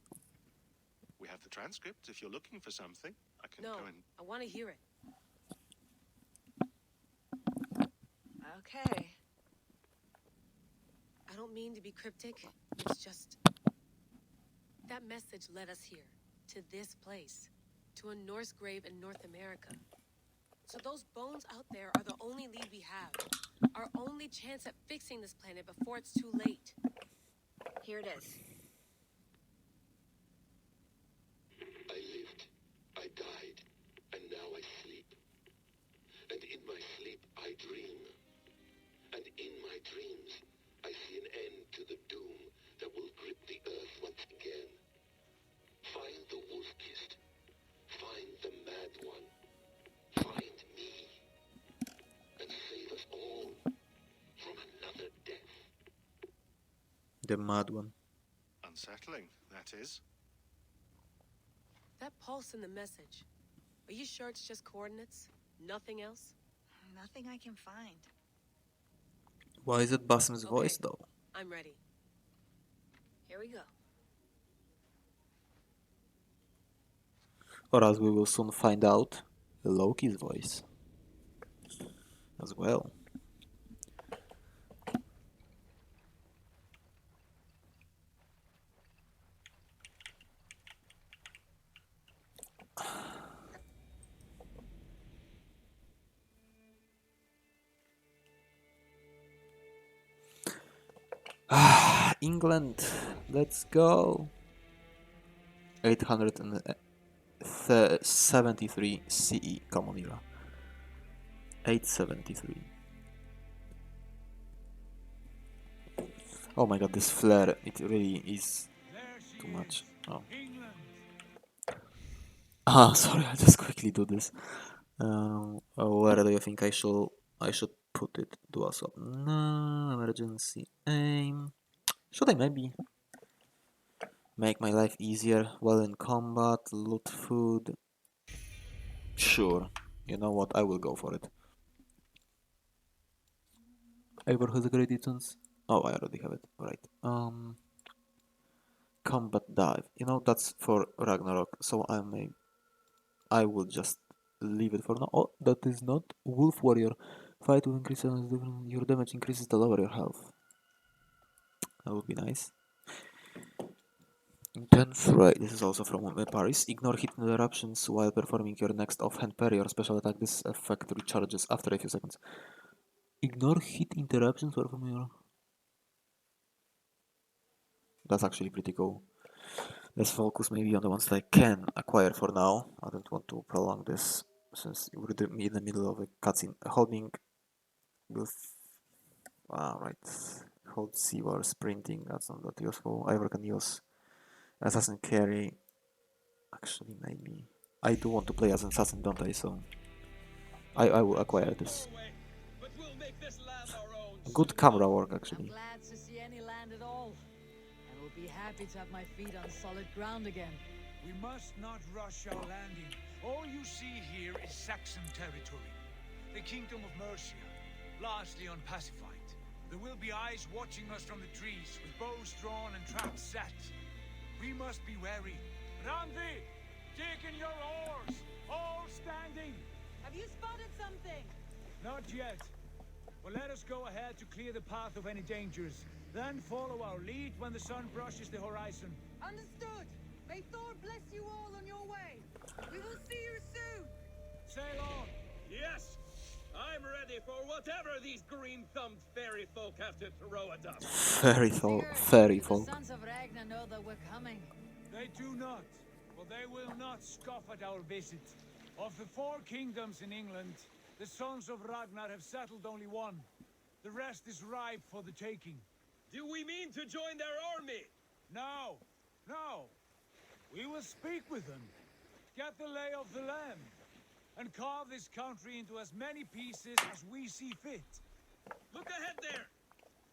We have the transcript. If you're looking for something, I can No, go and... I want to hear it. Okay. I don't mean to be cryptic. It's just... that message led us here. To this place. To a Norse grave in North America. So those bones out there are the only lead we have. Our only chance at fixing this planet before it's too late. Here it is. I lived, I died, and now I sleep. And in my sleep I dream. And in my dreams I see an end to the doom that will grip the earth once again. Find the wolf-kissed. Find the mad one. Find me. And save us all from another death. The mad one. Unsettling, that is. That pulse in the message. Are you sure it's just coordinates? Nothing else? Nothing I can find. Why is it Basim's voice though? I'm ready. Here we go. Or as we will soon find out, Loki's voice as well. England, let's go. 873 CE, Common Era. 873. Oh my god, this flare, it really is too much. Oh. Ah, sorry, I'll just quickly do this. Where do you think I should put it? Dual swap. No, emergency aim. Should I maybe make my life easier while in combat? Loot food. Sure. You know what? I will go for it. Eivor has a great chance. Oh, I already have it. Right. Combat dive. You know that's for Ragnarok. So I will just leave it for now. Oh, that is not Wolf Warrior. Fight to increase your damage increases the lower your health. That would be nice. Intense Ray. This is also from Paris. Ignore hit interruptions while performing your next offhand parry or special attack. This effect recharges after a few seconds. Ignore hit interruptions while performing your... That's actually pretty cool. Let's focus maybe on the ones that I can acquire for now. I don't want to prolong this since we're in the middle of a cutscene. Holding with... right. Hold C while sprinting. That's not that useful. Ivor can use Assassin Carry. Actually, maybe I do want to play as an assassin, don't I? So I will acquire this. But we'll make this land our own. Good camera work, actually. I'm glad to see any land at all. I will be happy to have my feet on solid ground again. We must not rush our landing. All you see here is Saxon territory. The Kingdom of Mercia, largely unpacified. There will be eyes watching us from the trees, with bows drawn and traps set. We must be wary. Randvi, take in your oars, all standing. Have you spotted something? Not yet. Well, let us go ahead to clear the path of any dangers. Then follow our lead when the sun brushes the horizon. Understood. May Thor bless you all on your way. We will see you soon. Sail on. Yes, I'm ready for whatever these green-thumbed fairy folk have to throw at us. Fairy folk. The sons of Ragnar know that we're coming. They do not, for they will not scoff at our visit. Of the 4 kingdoms in England, the sons of Ragnar have settled only one. The rest is ripe for the taking. Do we mean to join their army? No, no. We will speak with them, get the lay of the land, and carve this country into as many pieces as we see fit. Look ahead there.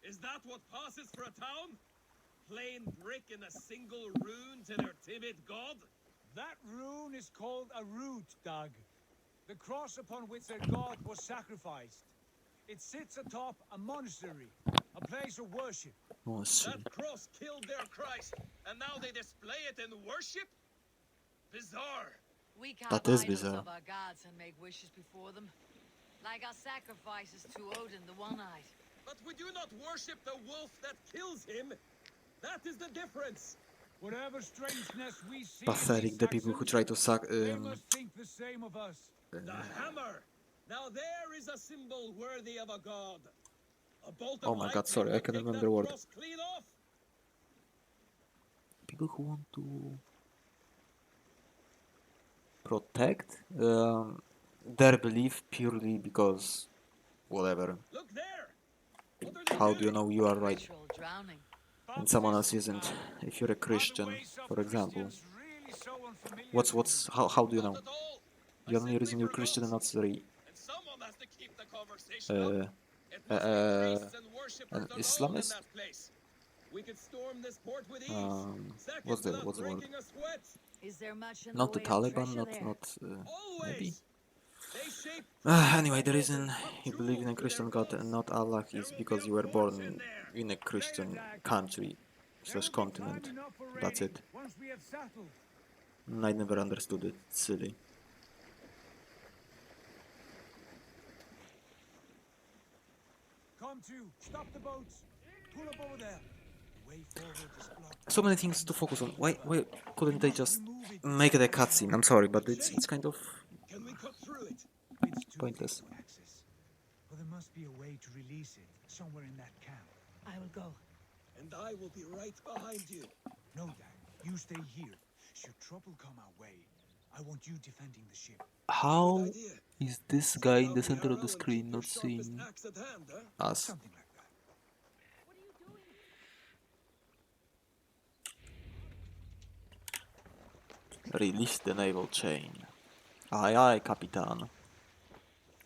Is that what passes for a town? Plain brick in a single rune to their timid god? That rune is called a root, Doug. The cross upon which their god was sacrificed. It sits atop a monastery, a place of worship. That cross killed their Christ, and now they display it in worship? Bizarre. We carve That is idols bizarre. of our gods and make wishes before them. Like our sacrifices to Odin, the One-Eyed. But we do not worship the wolf that kills him. That is the difference. Whatever strangeness we see, Pathetic, the people who try to suck. they must think the same of us. The hammer. Now there is a symbol worthy of a god. A bolt Oh of my lightning god, sorry, I will can't take remember that the word. cross clean off. People who want to protect their belief purely because whatever. Look there. How do you know you are right Ritual drowning. and someone else isn't? If you're a Christian, for example, how do you know? The only reason you're Christian and not an Islamist? We could storm this port with ease. What's the word? Is there much in Not the the way of Taliban, treasure not there? maybe. Anyway, the reason you believe in a Christian God and not Allah is because you were born in a Christian country / continent. That's it. Once we have settled. I never understood it. It's silly. Come to, stop the boats. Pull up over there. The way forward is blocked. So many things to focus on. Why couldn't they just make it a cutscene? I'm sorry, but it's kind of Can we cut through it? pointless. Well, there must be a way to release it somewhere in that camp. I will go. And I will be right behind you. No, Dad. You stay here. Should trouble come our way, I want you defending the ship. How is this guy in the center of the screen not seeing us? Something like that. Release the naval chain. Aye aye, Capitan.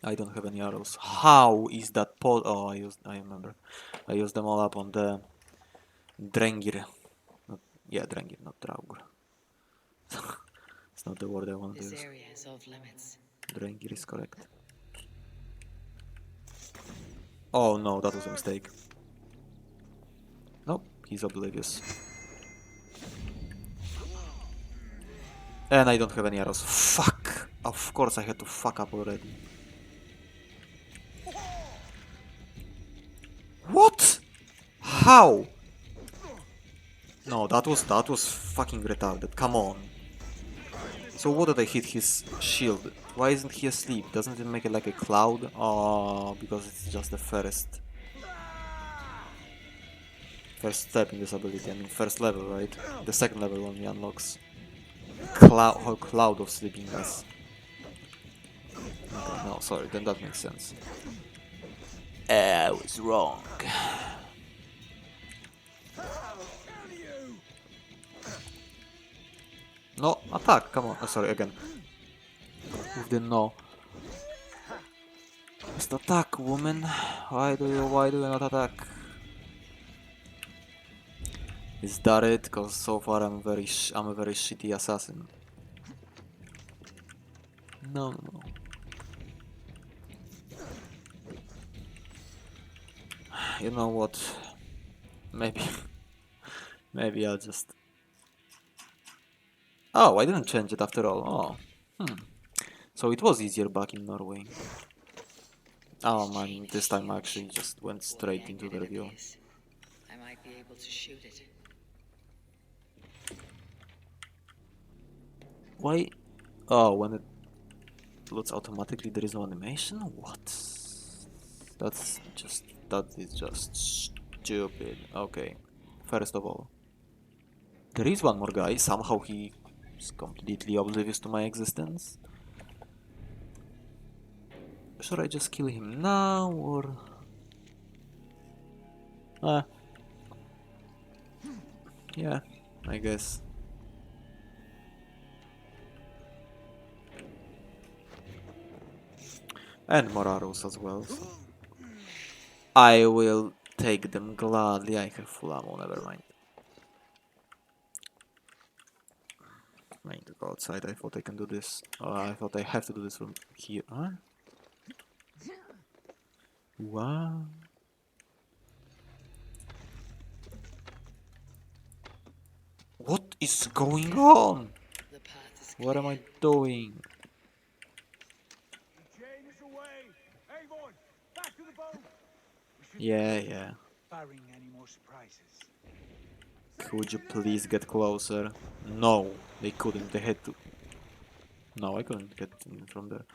I don't have any arrows. How is that pole? Oh, I remember. I used them all up on the Drengir. Drengir, not Draugr. It's not the word I want to This use. area is off limits. Drengir is correct. Oh no, that was a mistake. Nope, he's oblivious. And I don't have any arrows. Fuck! Of course I had to fuck up already. What? How? No, that was fucking retarded. Come on. So what did I hit his shield? Why isn't he asleep? Doesn't it make it like a cloud? Oh, because it's just the first step in this ability. I mean, first level, right? The second level only unlocks cloud of sleepiness. Okay, no, sorry, then that makes sense. I was wrong. No, attack, come on. Sorry, again. With the no. Just attack, woman. Why do you not attack? Is that it? Cause so far I'm a very shitty assassin. No, no, no. You know what? Maybe maybe I'll just... Oh, I didn't change it after all. Oh. So it was easier back in Norway. Oh man, this time I actually just went straight into the review. I might be able to shoot it. Why? Oh, when it loads automatically there is no animation? What? That is just stupid. Okay, first of all, there is one more guy. Somehow he is completely oblivious to my existence. Should I just kill him now or? Yeah, I guess. And more arrows as well. So. I will take them gladly. I have full ammo, never mind. I need to go outside. I thought I can do this. I thought I have to do this from here. Huh? Wow. What is going on? What am I doing? Yeah. Barring any more surprises. Could you please get closer? No, they couldn't. They had to. No, I couldn't get in from there.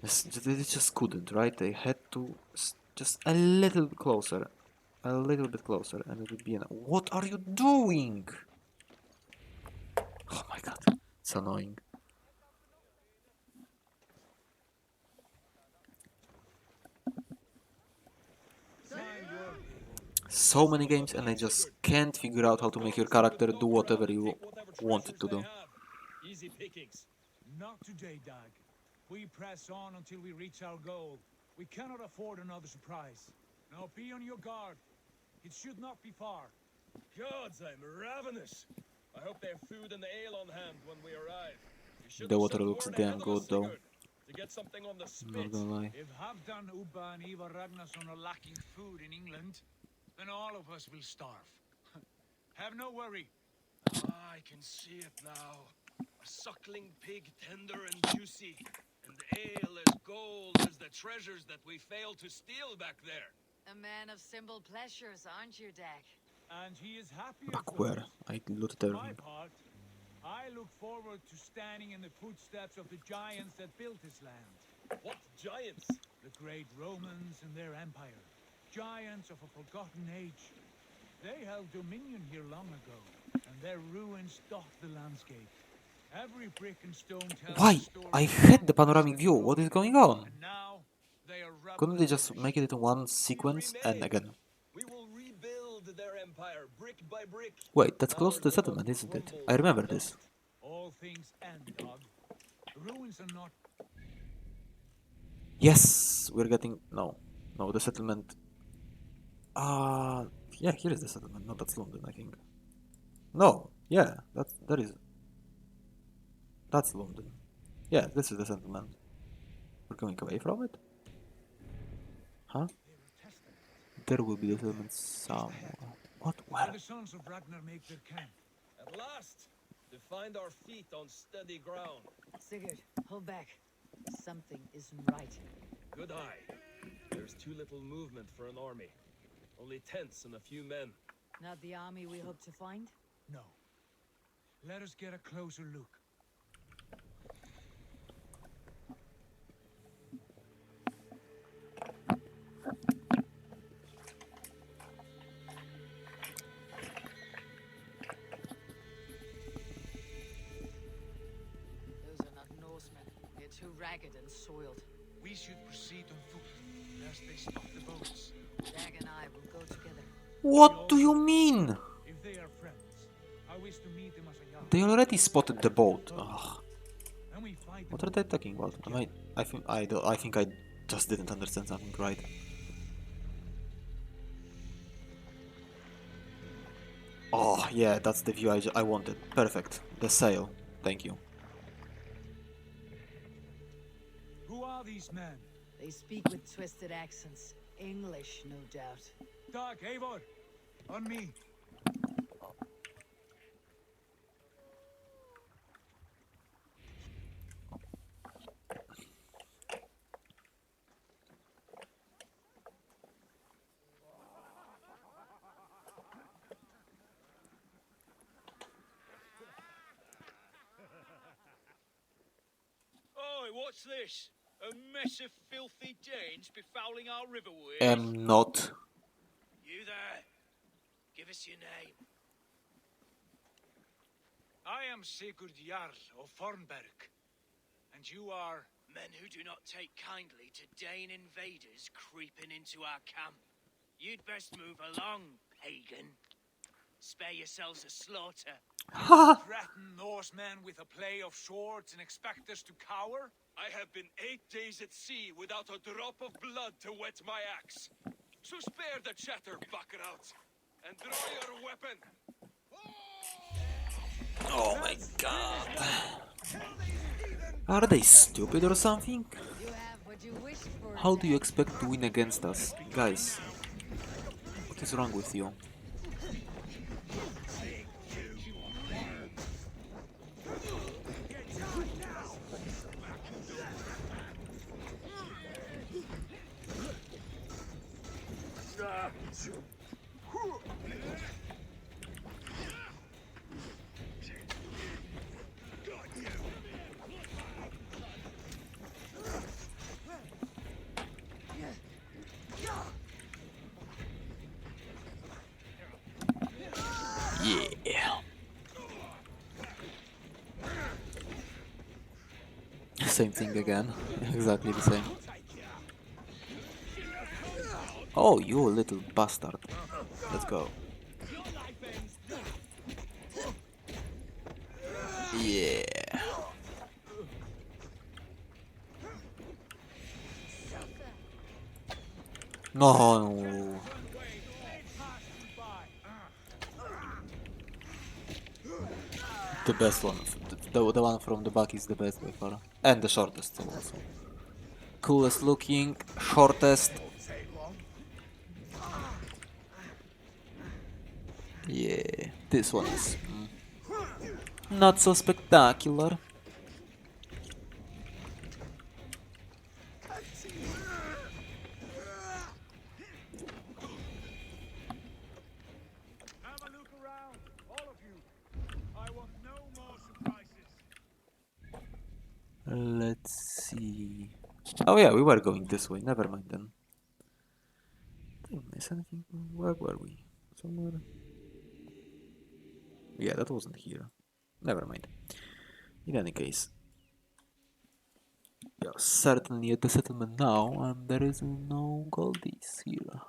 They just couldn't, right? They had to just a little bit closer. A little bit closer, and it would be enough. What are you doing? Oh my god, it's annoying. So many games, and I just can't figure out how to make your character do whatever you want it to do. Easy pickings. Not today, Dag. We press on until we reach our goal. We cannot afford another surprise. Now be on your guard. It should not be far. Gods, I'm ravenous. I hope they have food and ale on hand when we arrive. The water looks damn good, though. To get something on the spit. Not gonna lie. If Halfdan, Ubba, and Ivar Ragnarsson are lacking food in England, then all of us will starve. Have no worry. I can see it now. A suckling pig, tender and juicy, and ale as gold as the treasures that we failed to steal back there. A man of simple pleasures, aren't you, Dag? And he is happy. Back where? I looted For my everything. part, I look forward to standing in the footsteps of the giants that built this land. What giants? The great Romans and their empire. Giants of a forgotten age. They held dominion here long ago, and their ruins dot the landscape. Every brick and stone tells Why? a story. I had the panoramic view. What is going on? And now they are Couldn't they just make it into one sequence and again? We will rebuild their empire brick by brick. Wait, that's close to the settlement, isn't it? I remember this. all things end, Dog. The ruins are not. Yes, we're getting... No, the settlement... yeah, here is the settlement. No, that's London, I think. No, yeah, that is... That's London. Yeah, this is the settlement. We're going away from it? Huh? There will be the settlement somewhere. What? Where? The sons of Ragnar make their camp. At last, to find our feet on steady ground. Sigurd, hold back. Something isn't right. Good eye. There's too little movement for an army. Only tents and a few men. Not the army we hope to find? No. Let us get a closer look. Those are not Norsemen. They're too ragged and soiled. We should proceed on foot, lest they stop the boats. Dag and I will go together. What do you mean? If they are friends, I wish to meet him as a young. They already spotted the boat. Ugh. Then we fight What them are they all talking about? I think I just didn't understand something right. Oh yeah, that's the view I wanted. Perfect. The sail. Thank you. Who are these men? They speak with twisted accents. English, no doubt. Dag, Eivor, on me. Oi, what's this? A mess of filthy Danes befouling our riverways? Not. You there? Give us your name. I am Sigurd Jarl of Fornberg. And you are... Men who do not take kindly to Dane invaders creeping into our camp. You'd best move along, pagan. Spare yourselves a slaughter. Threaten Norsemen with a play of swords and expect us to cower? I have been 8 days at sea without a drop of blood to wet my axe. So spare the chatter, buckerouts, and draw your weapon. Oh my god. Are they stupid or something? How do you expect to win against us? Guys, what is wrong with you? Yeah. Same thing again. Exactly the same. Oh, you little bastard. Let's go. Yeah. No. The best one. The one from the back is the best by far. And the shortest also. Coolest looking, shortest. Yeah, this one is not so spectacular. Have a look around, all of you. I want no more surprises. Let's see. Oh yeah, we were going this way. Never mind then. Didn't miss anything. Where were we? Somewhere. Yeah, that wasn't here. Never mind. In any case, we are certainly at the settlement now, and there is no goldies here.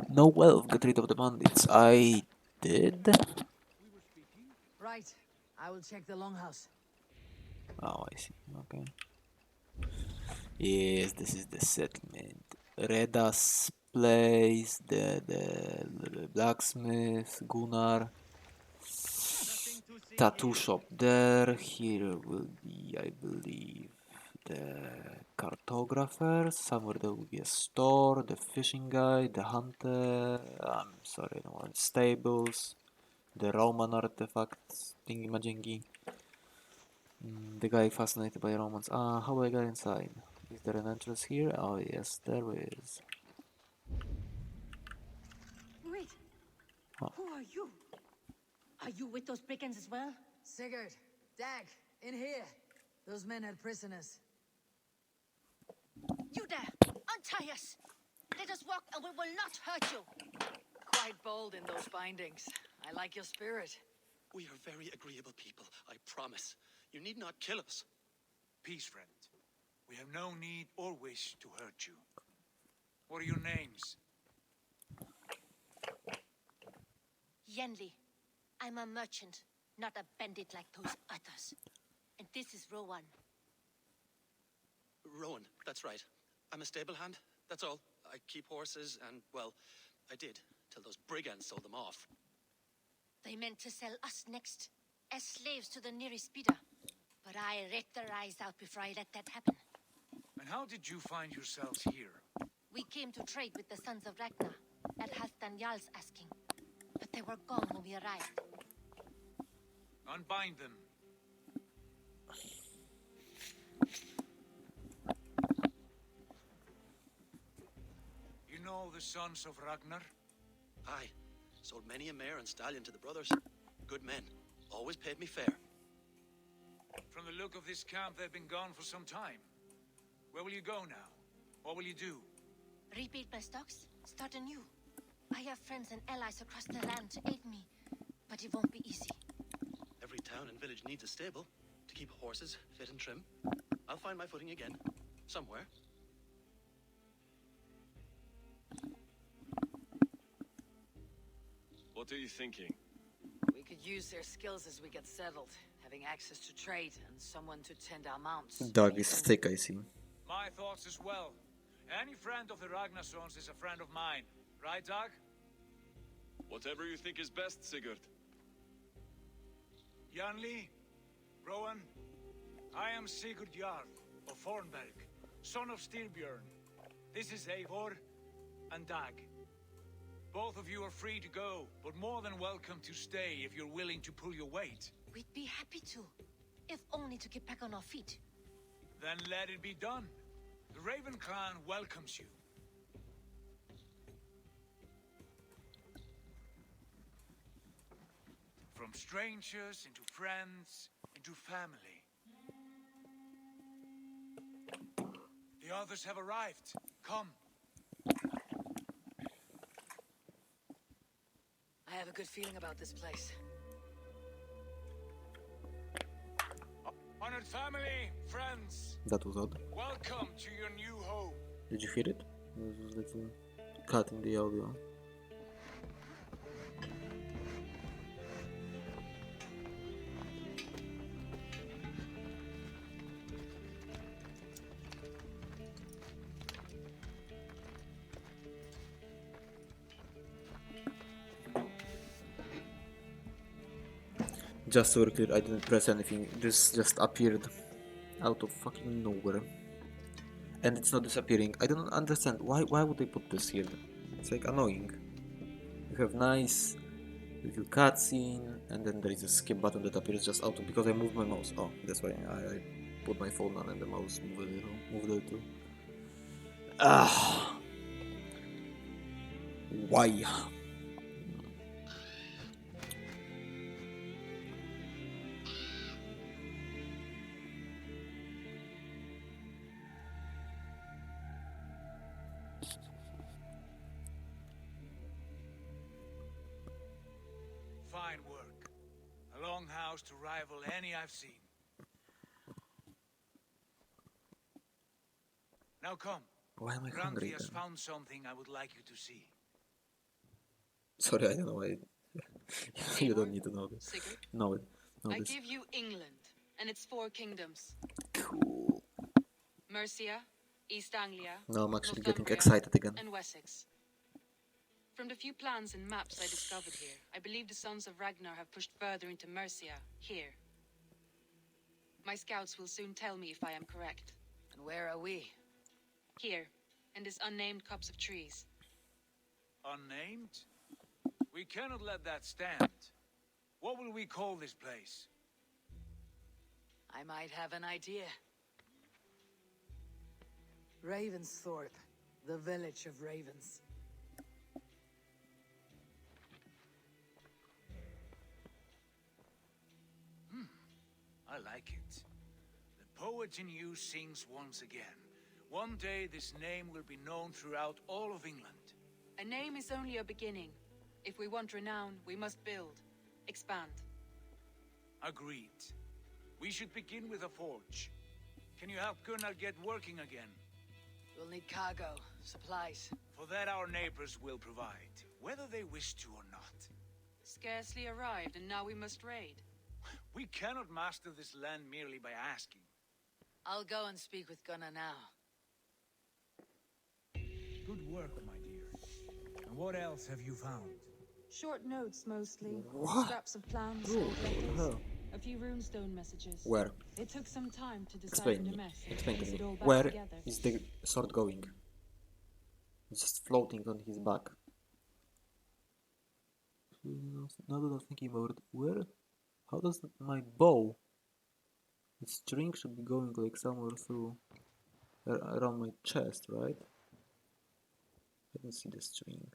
No wealth. Get rid of the bandits. I did. Right. I will check the longhouse. Oh, I see. Okay. Yes, this is the settlement. Reda's place, the blacksmith, Gunnar, tattoo shop there. Here will be, I believe, the cartographer. Somewhere there will be a store, the fishing guy, the hunter. I'm sorry, no one. Stables, the Roman artifacts, thingy-majingy. The guy fascinated by Romans. Ah, how do I get inside? Is there an entrance here? Oh yes, there is. Wait. Oh. Who are you? Are you with those brigands as well? Sigurd, Dag, in here. Those men had prisoners. You there! Untie us! Let us walk and we will not hurt you! Quite bold in those bindings. I like your spirit. We are very agreeable people, I promise. You need not kill us. Peace, friend. We have no need or wish to hurt you. What are your names? Yenli. I'm a merchant, not a bandit like those others. And this is Rowan. Rowan, that's right. I'm a stable hand, that's all. I keep horses and, well, I did, till those brigands sold them off. They meant to sell us next, as slaves to the nearest bidder. But I raked their eyes out before I let that happen. And how did you find yourselves here? We came to trade with the sons of Ragnar, at Halfdan Jarl's asking. But they were gone when we arrived. Unbind them. You know the sons of Ragnar? Aye, sold many a mare and stallion to the brothers. Good men, always paid me fair. From the look of this camp, they've been gone for some time. Where will you go now? What will you do? Rebuild my stocks, start anew. I have friends and allies across the land to aid me, but it won't be easy. Every town and village needs a stable to keep horses fit and trim. I'll find my footing again, somewhere. What are you thinking? We could use their skills as we get settled, having access to trade and someone to tend our mounts. Dog is thick, I see. My thoughts as well. Any friend of the Ragnarsons is a friend of mine. Right, Dag? Whatever you think is best, Sigurd. Janli, Rowan, I am Sigurd Jarl of Fornberg, son of Styrbjörn. This is Eivor and Dag. Both of you are free to go, but more than welcome to stay if you're willing to pull your weight. We'd be happy to, if only to get back on our feet. Then let it be done. The Raven clan welcomes you. From strangers into friends, into family. The others have arrived. Come. I have a good feeling about this place. Honored family, friends, That was odd. welcome to your new home. Did you hear it? There was a little cut in the audio. Just so we're clear, I didn't press anything. This just appeared out of fucking nowhere. And it's not disappearing. I don't understand. Why would they put this here? It's like annoying. You have nice little cutscene, and then there is a skip button that appears just out of, because I moved my mouse. Oh, that's why I put my phone on and the mouse moved a little. Ah, why? Fine work. A longhouse to rival any I've seen. Now come. Why am I hungry Granthi has then? found something I would like you to see. Sorry, I don't know why. You don't need to know this. Sigurd, Know it. Know I this. give you England and its 4 kingdoms. Cool. Mercia, East Anglia, Now I'm actually getting Northumbria, excited again. and Wessex. From the few plans and maps I discovered here, I believe the sons of Ragnar have pushed further into Mercia, here. My scouts will soon tell me if I am correct. And where are we? Here, in this unnamed copse of trees. Unnamed? We cannot let that stand. What will we call this place? I might have an idea. Ravensthorpe, the village of ravens. I like it. The poet in you sings once again. One day this name will be known throughout all of England. A name is only a beginning. If we want renown, we must build, expand. Agreed. We should begin with a forge. Can you help Gunnar get working again? We'll need cargo, supplies. For that our neighbors will provide, whether they wish to or not. scarcely arrived, and now we must raid. We cannot master this land merely by asking. I'll go and speak with Gunnar now. Good work, my dear. And what else have you found? Short notes, mostly. What? Scraps of plans, Ooh, old what the letters, hell? a few runestone messages. Where? It took some time to decipher Explain the me. mess and Explain to piece me. it all back Where together. is the sword going? It's just floating on his back. Now that I'm thinking about it, where? How does my bow? The string should be going like somewhere through around my chest, right? I don't see the string.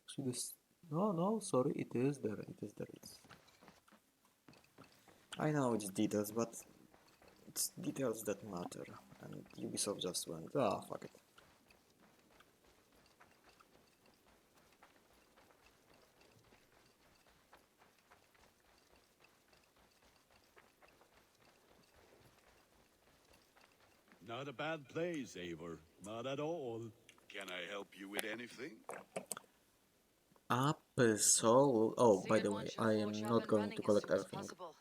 Actually, this. No, sorry, it is there. It is there. I know it's details, but it's details that matter. And Ubisoft just went, ah, fuck it. Not a bad place, Eivor. Not at all. Can I help you with anything? Episode. Oh, by the Sigurd way, wants your I am forge up not and going running to as collect soon as everything. possible.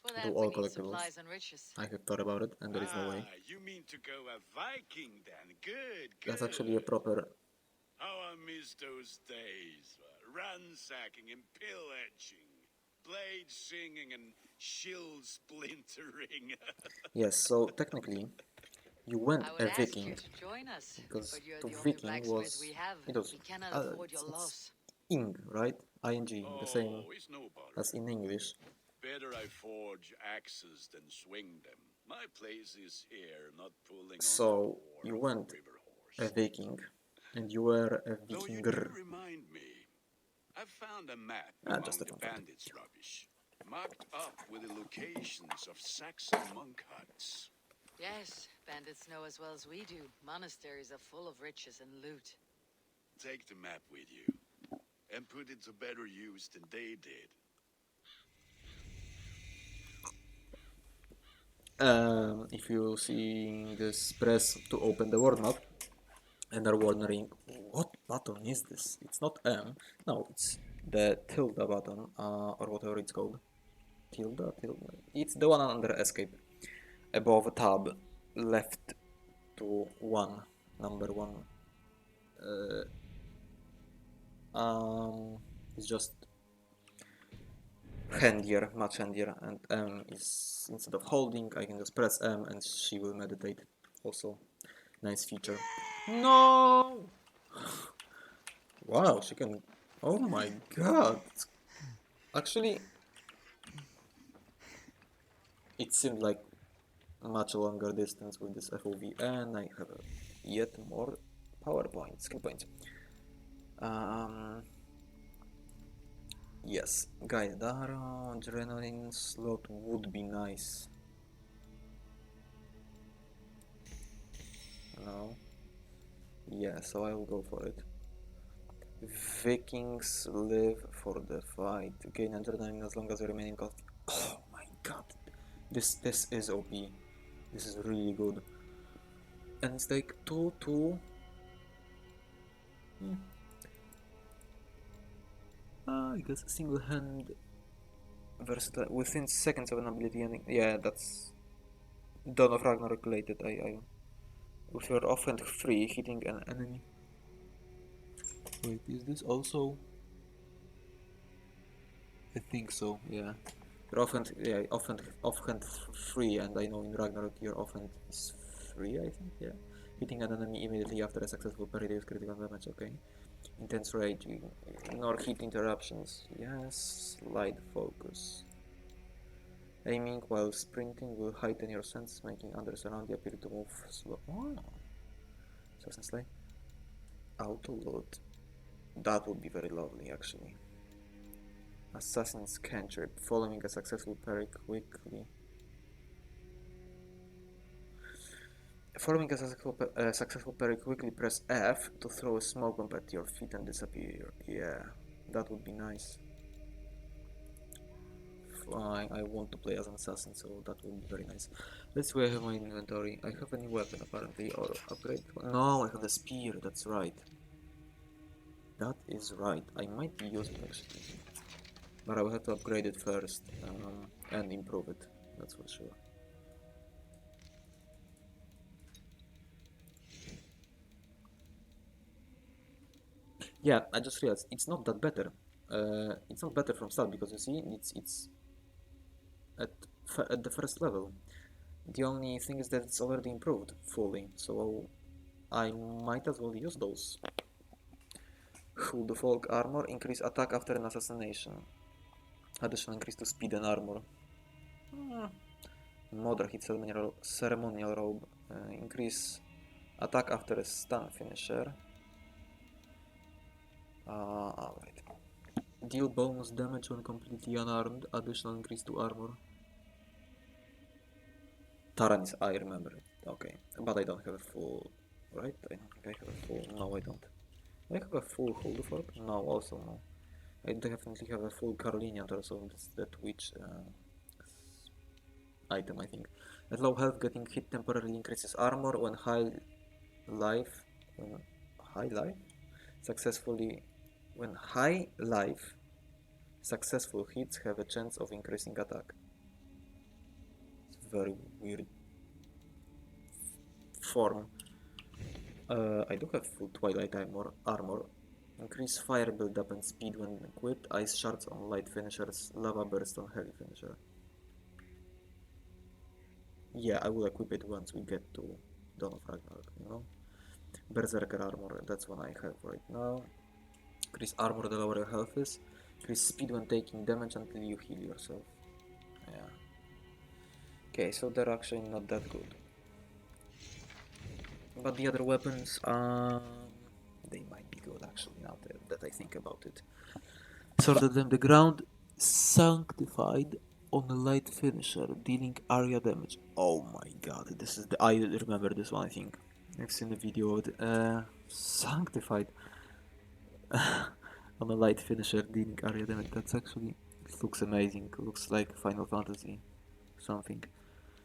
For Do that, all we need collectibles. supplies and riches. I have thought about it, and there is no way. You mean to go a Viking then? Good, good. That's actually a proper. How I miss those days. Ransacking and pillaging. Blade singing and shield splintering. Yes, so technically, you went I would a ask Viking you to join us, because but you're the the only Viking blacksmith was. we have. It was. We cannot afford your It's loss. ing, right? Ing, the same It's no bother. as in English. Better I forge axes than swing them. My place is here, not pulling So you went a Viking, and you were a Though you Vikinger. do remind me, I found a map Just among a the fun fact. bandits' rubbish, marked up with the locations of Saxon monk huts. Yes, bandits know as well as we do. Monasteries are full of riches and loot. Take the map with you, and put it to better use than they did. If you see this, press to open the world map, and are wondering what button is this? It's not M. No, it's the tilde button, or whatever it's called. Tilde. It's the one under escape, above tab, left to 1, number 1. It's just handier, much handier, and M is, instead of holding, I can just press M and she will meditate. Also, nice feature. No! Wow, she can. Oh my god! Actually, it seemed like a much longer distance with this FOV, and I have yet more PowerPoint, skill points. Yes, guided arrow, adrenaline slot would be nice. No. Yeah, so I will go for it. Vikings live for the fight. Gain adrenaline as long as you remain in cost. Oh my god. This is OP. This is really good. And it's like 2-2. I guess single hand versatile within seconds of an ability ending. Yeah, that's Dawn of Ragnarok related. I with your offhand free hitting an enemy. Wait, is this also? I think so. Yeah. Your offhand, yeah, offhand free, and I know in Ragnarok your offhand is free. I think, yeah. Hitting an enemy immediately after a successful parry deals critical damage. Okay. Intense rage, ignore hit interruptions. Yes. Light focus. Aiming while sprinting will heighten your sense, making others around you appear to move slow. Oh. Assassin Slay. Auto load. That would be very lovely, actually. Assassin's Cantrip. Following a successful parry quickly. Following a successful parry, quickly press F to throw a smoke bomb at your feet and disappear. Yeah, that would be nice. I want to play as an assassin, so that would be very nice. Let's see where I have my inventory. I have a new weapon apparently, or upgrade. No, I have the spear, that's right. That is right. I might use it actually. But I will have to upgrade it first and improve it. That's for sure. Yeah, I just realized it's not that better. It's not better from start because you see it's at the first level. The only thing is that it's already improved fully, so I might as well use those. Hold the folk armor, increase attack after an assassination. Additional increase to speed and armor. Modern hit ceremonial robe, increase attack after a stun finisher. Alright. Deal bonus damage when completely unarmed, additional increase to armor. Taranis, I remember it. Okay, but I don't have a full, right? I don't think I have a full. No, I don't. Do I have a full hold of orb? No, also no. I definitely have a full Carolinian torso. That's that witch item, I think. At low health, getting hit temporarily increases armor when high life. When high life successful hits have a chance of increasing attack. It's very weird form. I do have full Twilight armor. Increase fire build-up and speed when equipped. Ice shards on light finishers. Lava burst on heavy finisher. Yeah, I will equip it once we get to Dawn of Ragnarok, you know? Berserker armor, that's what I have right now. Increase armor the lower your health is. Increase speed when taking damage until you heal yourself. Yeah. Okay, so they're actually not that good. But the other weapons, they might be good actually, now that I think about it. Sword of them the ground, sanctified on a light finisher, dealing area damage. Oh my god, this is I remember this one, I think. I've seen the video of it. Sanctified on a light finisher, dealing area damage. That's actually, it looks amazing. Looks like Final Fantasy something.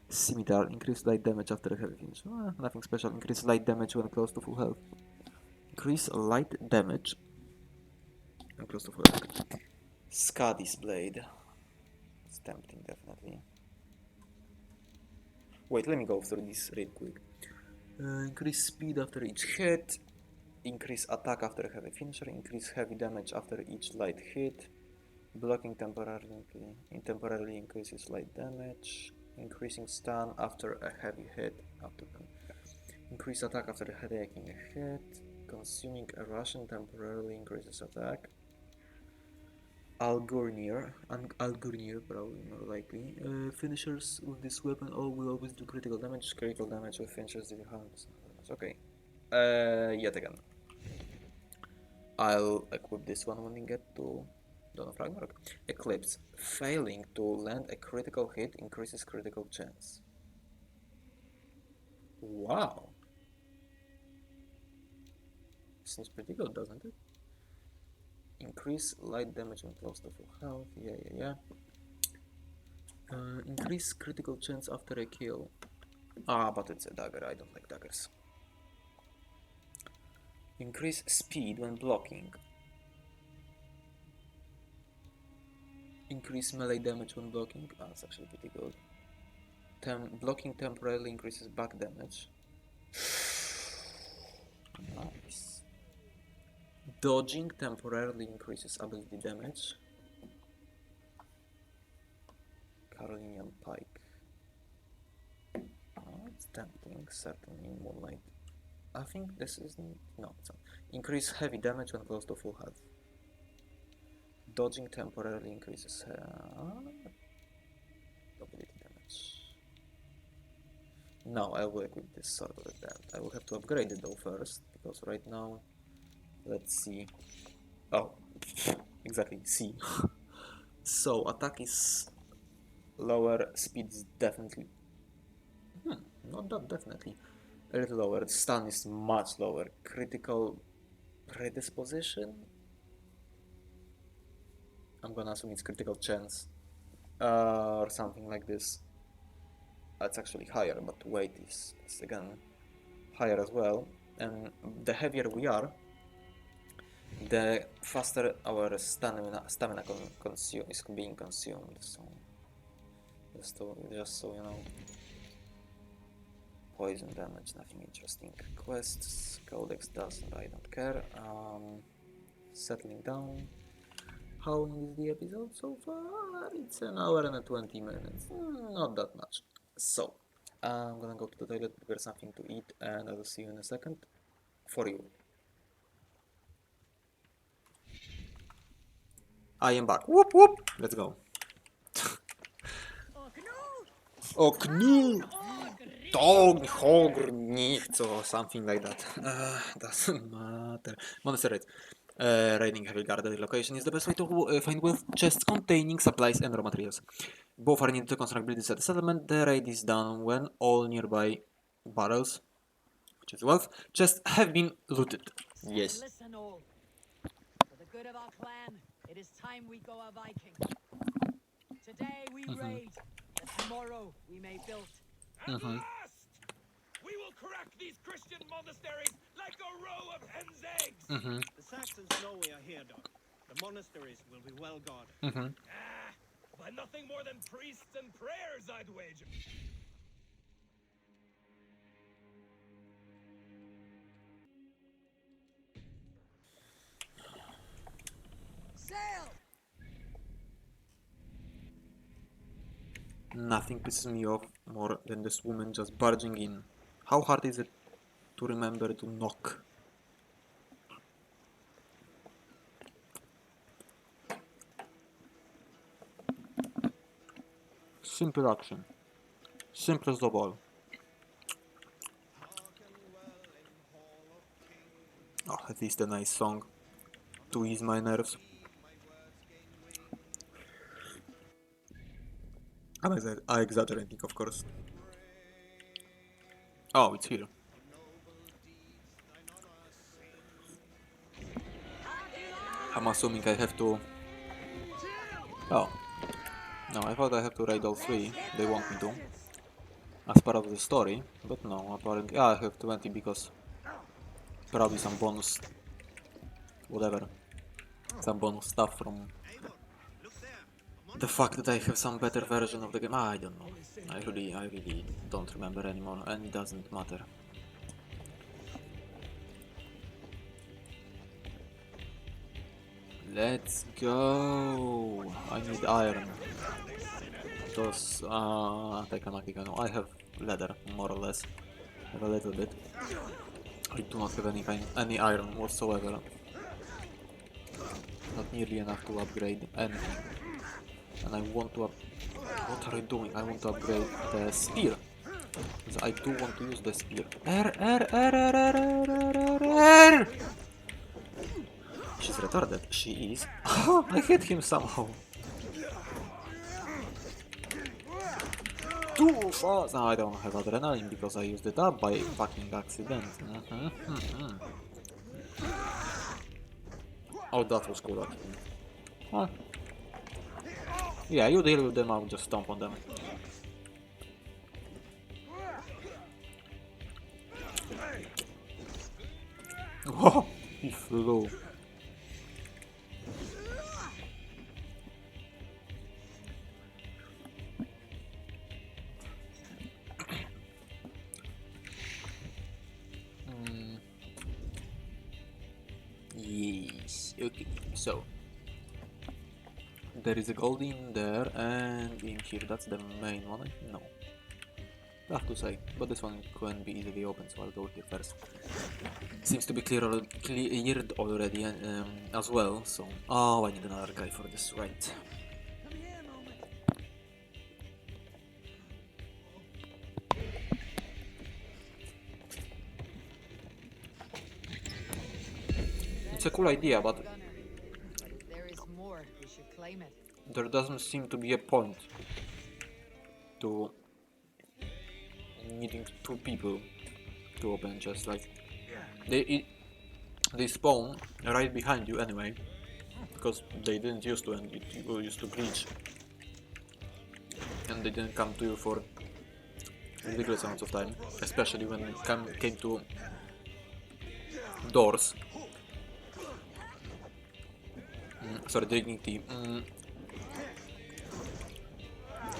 Scimitar, increase light damage after a heavy finish. Nothing special. Increase light damage when close to full health. Increase light damage when close to full health. Skadi's blade. It's tempting, definitely. Wait, let me go through this real quick. Increase speed after each hit. Increase attack after a heavy finisher. Increase heavy damage after each light hit. Blocking temporarily increases light damage. Increasing stun after a heavy hit. Increase attack after taking a hit. Consuming a ration temporarily increases attack. Algurnier, probably more likely. Finishers with this weapon will always do critical damage. Critical damage with finishers deal harms. Okay. Yet again. I'll equip this one when we get to Dawn of Ragnarok. Eclipse. Failing to land a critical hit increases critical chance. Wow. Seems pretty good, doesn't it? Increase light damage when close to full health. Yeah. Increase critical chance after a kill. But it's a dagger. I don't like daggers. Increase speed when blocking. Increase melee damage when blocking. That's actually pretty good. Blocking temporarily increases back damage. Nice. Dodging temporarily increases ability damage. Carolinian Pike. It's tempting, certainly in Moonlight. I think this isn't. No, it's not. Increase heavy damage when close to full health. Dodging temporarily increases ability damage. Now I will equip this sword with that. I will have to upgrade it though first, because right now, let's see. Oh, exactly, C. So attack is lower, speed is definitely. Not that definitely. A little lower. Stun is much lower. Critical predisposition. I'm gonna assume it's critical chance or something like this. That's actually higher, but weight is again higher as well. And the heavier we are, the faster our stamina is being consumed. So just so you know. Poison damage, nothing interesting. Quests, codex doesn't, I don't care. Settling down. How long is the episode so far? It's an hour and 20 minutes. Not that much. So, I'm gonna go to the toilet, prepare something to eat, and I will see you in a second. For you. I am back. Whoop whoop! Let's go. Oknu! Dog, hog, nicht, or something like that. Doesn't matter. Monastery. Raiding heavily guarded location is the best way to find wealth chests containing supplies and raw materials. Both are needed to construct buildings at the settlement. The raid is done when all nearby barrels, which is wealth, chests have been looted. Yes. Listen all. For the good of our clan, it is time we go a Viking. Today we raid, that tomorrow we may build. At last! We will crack these Christian monasteries like a row of hen's eggs! The Saxons know we are here, Doc. The monasteries will be well guarded. By nothing more than priests and prayers, I'd wager. Sail! Nothing pisses me off more than this woman just barging in. How hard is it to remember to knock? Simple action. Simplest of all. Oh, at least a nice song to ease my nerves. I'm exaggerating, of course. Oh, it's here. I'm assuming I have to... Oh. No, I thought I have to raid all three. They want me to. As part of the story. But no, apparently... I have 20 because... Probably some bonus... Whatever. Some bonus stuff from... The fact that I have some better version of the game, I don't know. I really don't remember anymore, and it doesn't matter. Let's go! I need iron. Those, I have leather, more or less. I have a little bit. I do not have any iron whatsoever. Not nearly enough to upgrade anything. And I want to what are you doing? I want to upgrade the spear. Because I do want to use the spear. She's retarded. She is. I hit him somehow. Too fast. No, I don't have adrenaline because I used it up by fucking accident. Oh, that was cool actually. Huh. Yeah, you deal with them, I'll just stomp on them. Oh, he flew. Yes, okay, so there is a gold in there and in here. That's the main one. No, I have to say, but this one can be easily opened, so I'll go here first. Seems to be cleared already as well. So, oh, I need another guy for this, right? It's a cool idea, but there is more. We should claim it. There doesn't seem to be a point to needing 2 people to open a chest. Like they spawn right behind you anyway, because they didn't used to, and you used to glitch, and they didn't come to you for ridiculous amounts of time, especially when it came to doors. Sorry, drinking tea.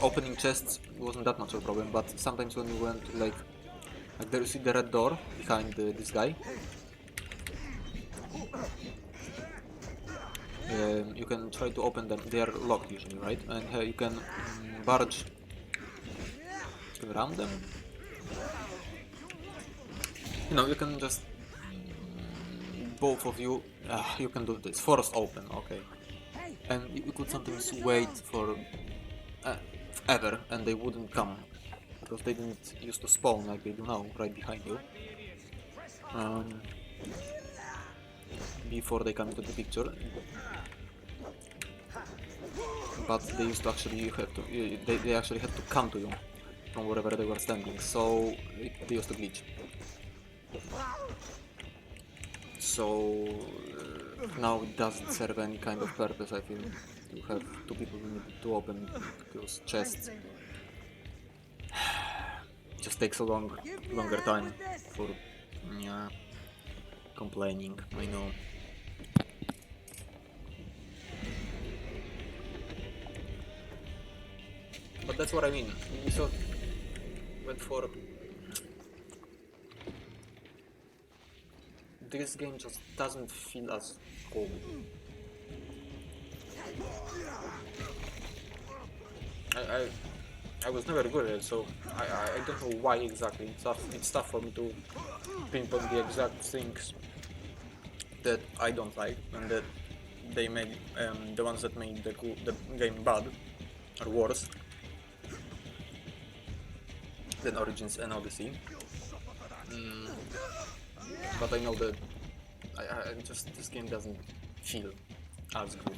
Opening chests wasn't that much of a problem, but sometimes when you went to like there you see the red door behind this guy. You can try to open them. They are locked usually, right? And you can barge around them. You know, you can just both of you. You can do this. Force open, okay. And you could sometimes wait for ever, and they wouldn't come because they didn't used to spawn like they do now, right behind you. Before they come into the picture. But they used to actually have to. They actually had to come to you from wherever they were standing. So they used to glitch. So now it doesn't serve any kind of purpose. I feel to have two people who need to open those chests. Just takes a longer time for complaining. I know. But that's what I mean. Ubisoft went for this game just doesn't feel as cool. I was never good at it, so I don't know why exactly. It's tough for me to pinpoint the exact things that I don't like and that they make the ones that make the game bad or worse than Origins and Odyssey. But I know that I just this game doesn't feel as good.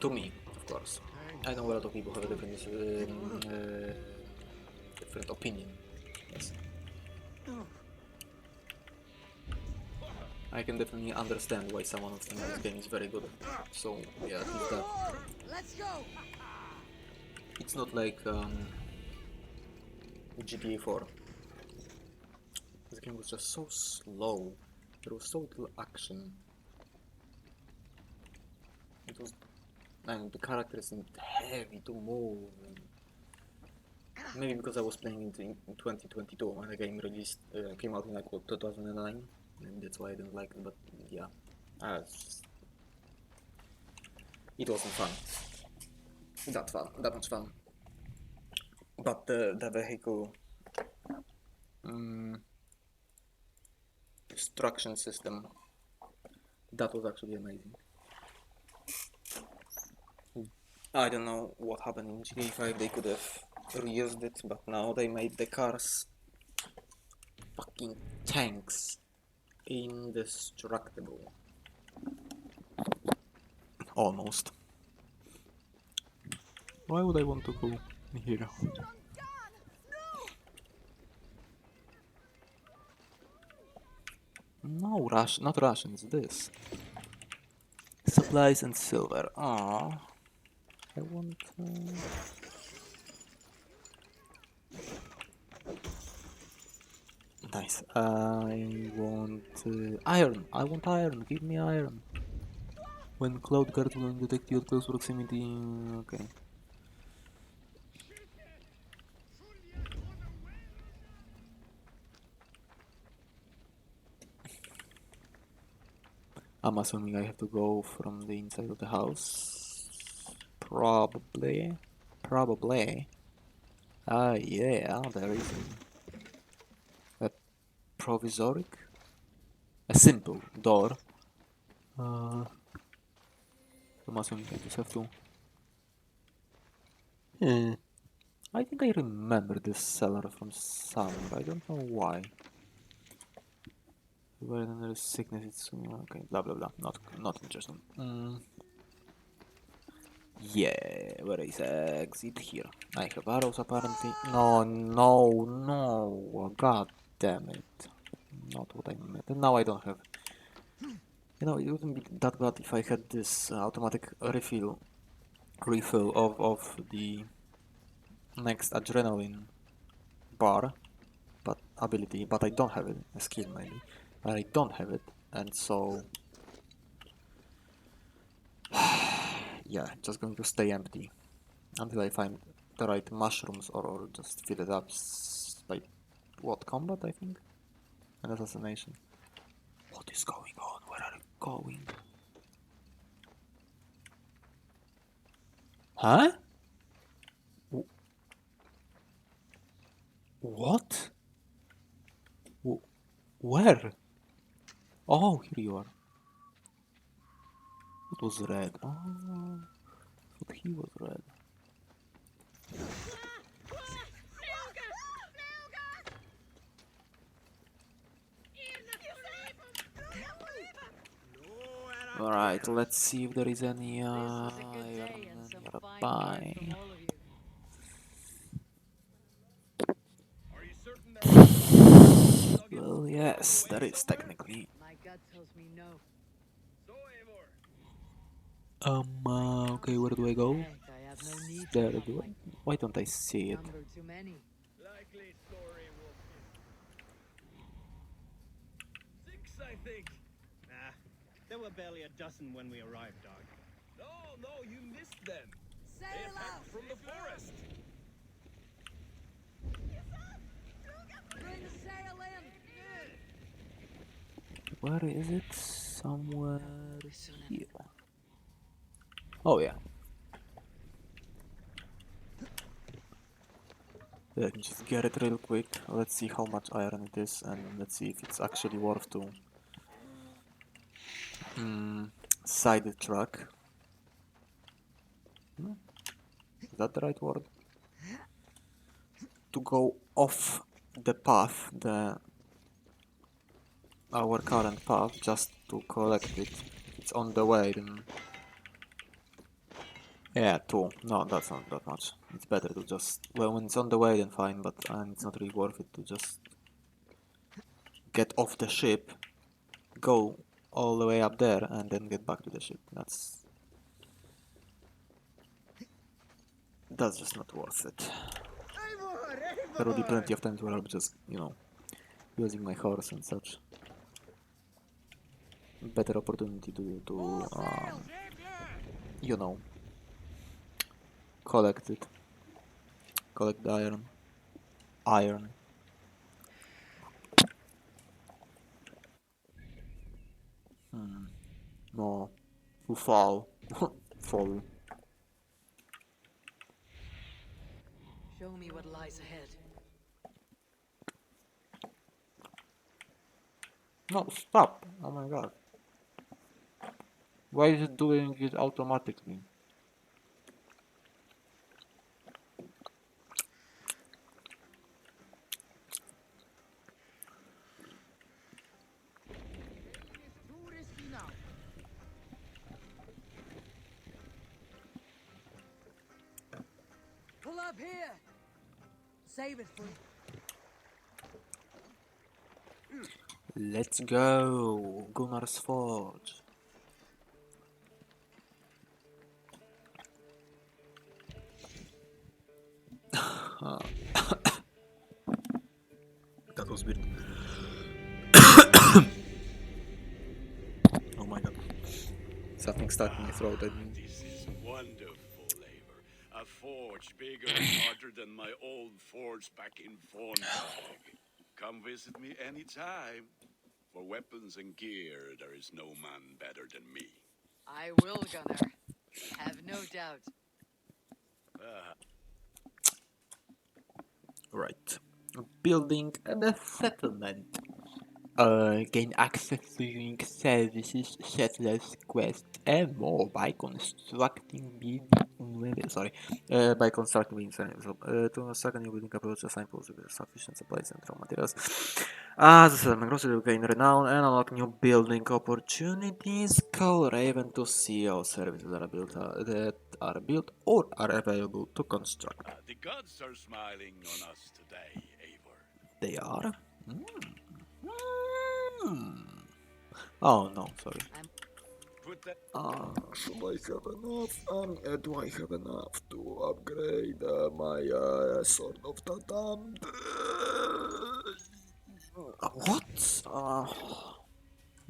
To me, of course. I know a lot of people have a different opinion. Yes. I can definitely understand why someone would think this game is very good. So yeah, at least that. Let's go. It's not like GTA 4. This game was just so slow. There was so little action. It was, and the characters seemed heavy to move. Maybe because I was playing it in 2022 when the game came out in like what, 2009, and that's why I didn't like it. But yeah, it wasn't fun. That much fun. But the vehicle destruction system, that was actually amazing. I don't know what happened in GTA 5. They could have reused it, but now they made the cars fucking tanks. Indestructible. Almost. Why would I want to go here? No, not Russians, this. Supplies and silver. Ah, I want... Nice. I want iron. I want iron. Give me iron. When cloud guards will detect you at close proximity. Okay. I'm assuming I have to go from the inside of the house. Probably. Ah, yeah, there is a provisoric, a simple door. I'm assuming I just have to. I think I remember this cellar from somewhere. I don't know why. Where there is sickness, it's okay. Blah blah blah. Not interesting. Yeah, where is exit here? I have arrows apparently. No. God damn it. Not what I meant. And now I don't have. You know, it wouldn't be that bad if I had this automatic refill of the next adrenaline bar, but ability. But I don't have it. A skill maybe, but I don't have it. and so yeah, just going to stay empty until I find the right mushrooms, or just fill it up by what, combat, I think, and assassination. What is going on? Where are you going? Huh? What? Where? Oh, here you are. It was red. Oh, I thought he was red. Alright, let's see if there is any iron nearby. Well, yes, there is technically. My gut tells me no. Okay, where do I go? Heck, I have no need There, to fight. why don't I see it? Number too many. Likely story, Wolfkin. 6, I think. Nah, there were barely a dozen when we arrived, Dog. No, you missed them. They Sail attacked out! from the forest. Bring the sail in! Where is it? Somewhere here. Oh yeah. Let me just get it real quick. Let's see how much iron it is, and let's see if it's actually worth to sidetrack. Is that the right word? To go off the path, our current path, just to collect it. If it's on the way, then yeah, 2. No, that's not that much. It's better to just, well, when it's on the way, then fine, but it's not really worth it to just get off the ship, go all the way up there, and then get back to the ship. That's just not worth it. There will be plenty of times where I'll be just, using my horse and such. Better opportunity to collect it. Collect the iron. No. To fall. Fall. Show me what lies ahead. No, stop! Oh my god. Why is it doing it automatically? Pull up here! Save it for... Let's go! Gunnar's Forge. That was weird. Oh my god. Something stuck in my throat, I mean. This is wonderful, Eivor. A forge bigger and harder than my old forge back in Fornburg. Come visit me anytime. For weapons and gear, there is no man better than me. I will, Gunnar. Have no doubt. Right. Building a settlement. Gain access to unique services, settlers quest, and more by constructing by constructing buildings. To construct a new building approach, assign pools with sufficient supplies and raw materials. As a settlement grows, you gain renown and unlock new building opportunities. Call Raven to see how services that are built or are available to construct. The gods are smiling on us today, Eivor. They are. Oh no, sorry. Should I have enough? Do I have enough to upgrade my Sword of Tatam? What?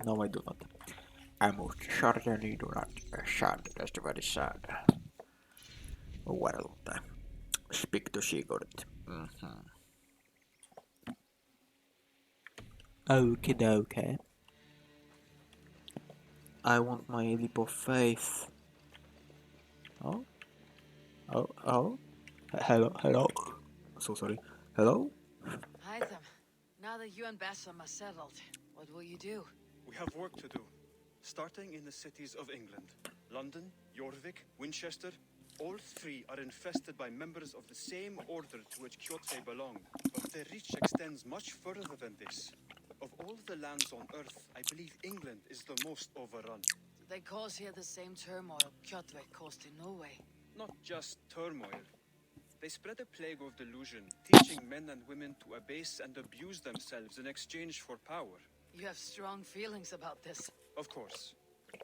No, I do not. I most certainly do not. Sad. That's very sad. Well, speak to Sigurd. Okay. I want my leap of faith. Oh? Hello. So sorry. Hello? Hytham, now that you and Bassam are settled, what will you do? We have work to do. Starting in the cities of England. London, Jorvik, Winchester, all three are infested by members of the same order to which Kjotve belonged. But their reach extends much further than this. Of all the lands on Earth, I believe England is the most overrun. They cause here the same turmoil Kjotve caused in Norway. Not just turmoil. They spread a plague of delusion, teaching men and women to abase and abuse themselves in exchange for power. You have strong feelings about this. Of course.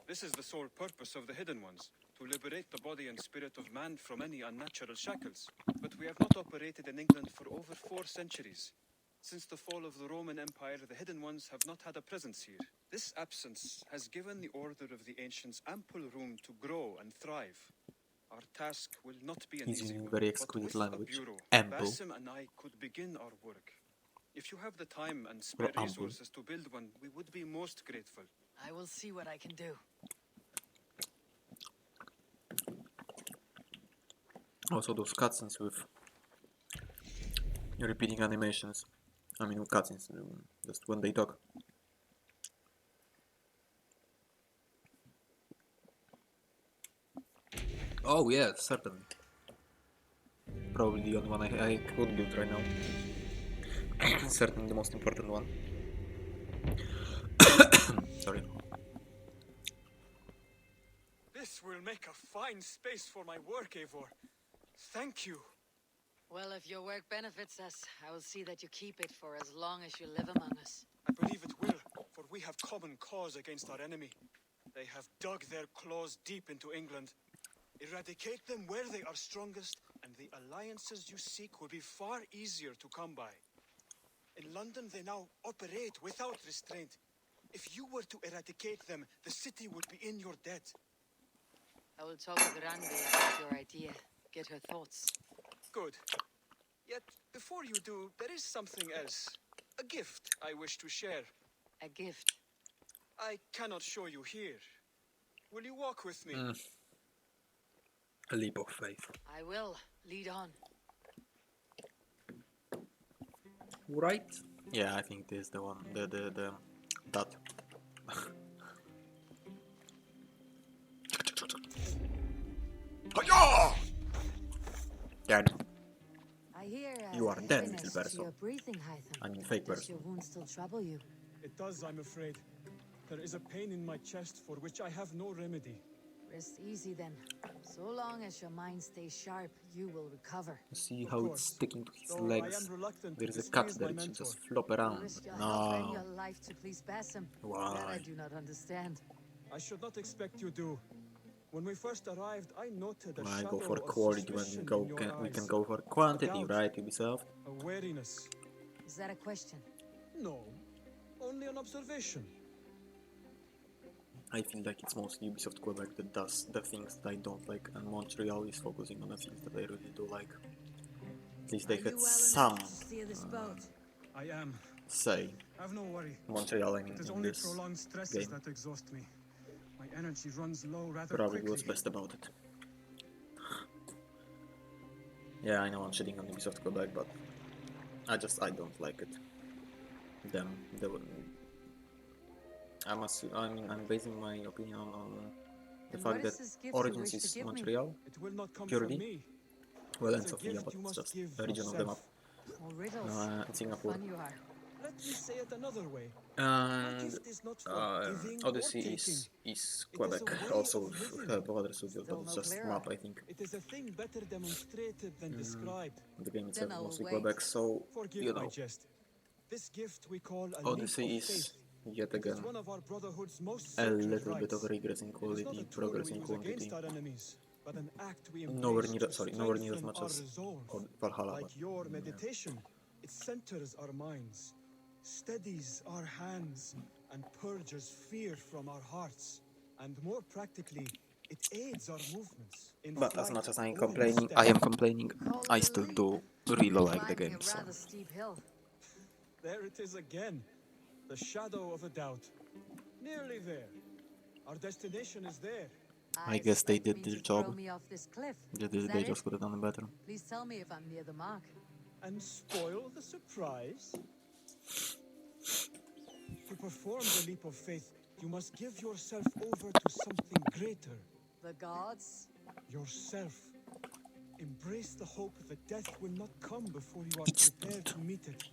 This is the sole purpose of the Hidden Ones, to liberate the body and spirit of man from any unnatural shackles. But we have not operated in England for over 4 centuries. Since the fall of the Roman Empire, the Hidden Ones have not had a presence here. This absence has given the Order of the Ancients ample room to grow and thrive. Our task will not be an He's easy using one, very but exquisite with language. a bureau, Ample. Basim and I could begin our work. If you have the time and spare ample. resources to build one, we would be most grateful. I will see what I can do. Also those cutscenes with repeating animations. I mean cutscenes, just when they talk. Oh yeah, certainly. Probably the only one I could build right now. Certainly the most important one. Sorry. This will make a fine space for my work, Eivor. Thank you. Well, if your work benefits us, I will see that you keep it for as long as you live among us. I believe it will, for we have common cause against our enemy. They have dug their claws deep into England. Eradicate them where they are strongest, and the alliances you seek will be far easier to come by. In London, they now operate without restraint. If you were to eradicate them, the city would be in your debt. I will talk with Randi about your idea. Get her thoughts. Good. Yet, before you do, there is something else. A gift I wish to share. A gift? I cannot show you here. Will you walk with me? A leap of faith. I will. Lead on. Right? Yeah, I think this is the one. That. Dead. I hear You are dead, little to person. your breathing, Hytham. I mean, fake Does person. your wound still trouble you? It does, I'm afraid. There is a pain in my chest for which I have no remedy. Rest easy then. So long as your mind stays sharp, you will recover. See how it's sticking to his Though I legs. am reluctant There is to a cut displease there, my it should mentor. just flop You around. risk your health and No. your life to please Bassam. That I Why? do not understand. I should not expect you do. When we first arrived, I noted a Why shadow go for of quality when suspicion we in your we eyes. can go for quantity, A doubt, right, Ubisoft? a wariness. Is that a question? No, only an observation. I feel like it's mostly Ubisoft Quebec that does the things that I don't like, and Montreal is focusing on the things that I really do like. At least they had some Steer this boat. I am. say. Have no worry. Montreal, I mean, It is in only this prolonged stresses game. that exhaust me. My energy runs low rather Probably quickly. what's best about it. Yeah, I know I'm shitting on Ubisoft Quebec, but I don't like it. I'm basing my opinion on the And fact what that is this gift you Origins wish to is give me? Montreal, It will not come purely, from me. well, It and is a Sofia, gift but you it's must just give a region of the map. yourself. More riddles. Singapore. Fun you are. Let me say it another way. And gift is not for giving or Odyssey taking. is It Quebec, is a way also of living. help of other studios, but Still it's no just clearer. map, I think. It is a thing better demonstrated than described. The game itself Then is I'll mostly wait. Quebec, so, Forgive you my know, jest. This gift we call a Odyssey leap of is, faith. yet It is again, one of our Brotherhood's most a sacred little bit of rites. regress in It is not quality, a tool progress we in use quantity. against our enemies, but an act we Nowhere embrace near, to nowhere near as strengthen much our as resolve. Valhalla, Like but your yeah. meditation, it centers our minds, steadies our hands, and purges fear from our hearts. And more practically, it aids our movements in But as flight much as I'm or in complaining, step. I am complaining. Call I it a still leap. do really You're like the climbing game. a So rather steep hill. There it is again. The shadow of a doubt. Nearly there. Our destination is there. I guess they expect did me their to throw job. me off this cliff. They, Is they that just it? could have done better. Please tell me if I'm near the mark. And spoil the surprise? To perform the leap of faith, you must give yourself over to something greater. The gods? Yourself. Embrace the hope that death will not come before you are prepared to meet it.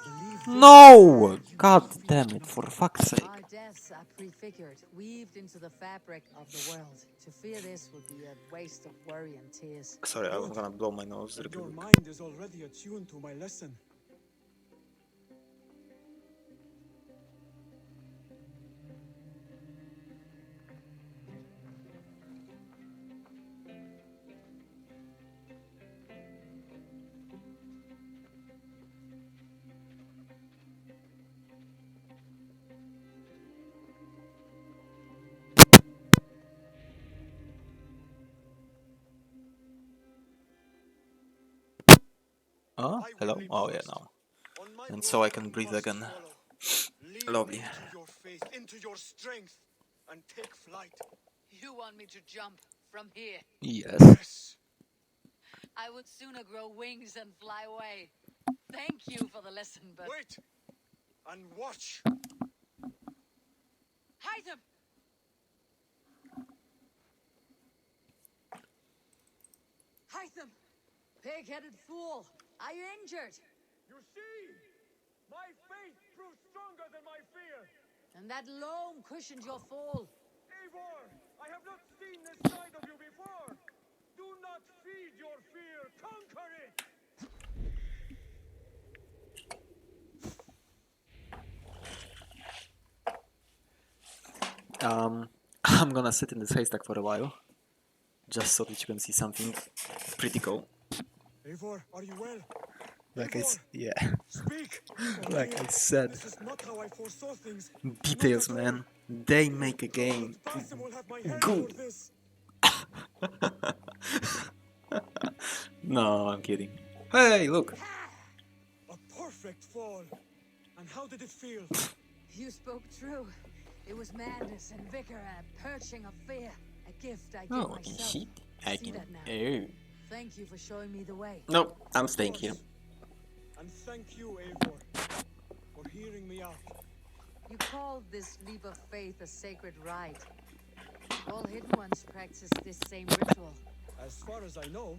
Believe No! God damn it, for fuck's sake. Our deaths are prefigured, weaved into the fabric of the world. To fear this would be a waste of worry and tears. Sorry, I'm gonna blow my nose. But your Really quick. mind is already attuned to my lesson. Oh, hello? Oh yeah, now. And so I can breathe again. Lovely. Into your faith, into your strength, and take flight. You want me to jump from here? Yes. I would sooner grow wings and fly away. Thank you for the lesson, but... Wait! And watch! Hide them! Hide them! Pig-headed fool! Are you injured? You see? My faith proved stronger than my fear. And that loam cushioned your fall. Eivor, I have not seen this side of you before. Do not feed your fear. Conquer it. I'm gonna sit in this haystack for a while. Just so that you can see something pretty cool. Eivor, are you well? Like yeah. Speak! Like I said. This is not how I foresaw things. Details, man. They make a game good. No, I'm kidding. Hey, look. A perfect fall. And how did it feel? You spoke true. It was madness and vigor and a purging of fear. A gift I give Oh, myself. shit. I See can. that now. Oh. Thank you for showing me the way. No, I'm staying here. And thank you, Eivor, for hearing me out. You called this leap of faith a sacred rite. All hidden ones practice this same ritual. As far as I know,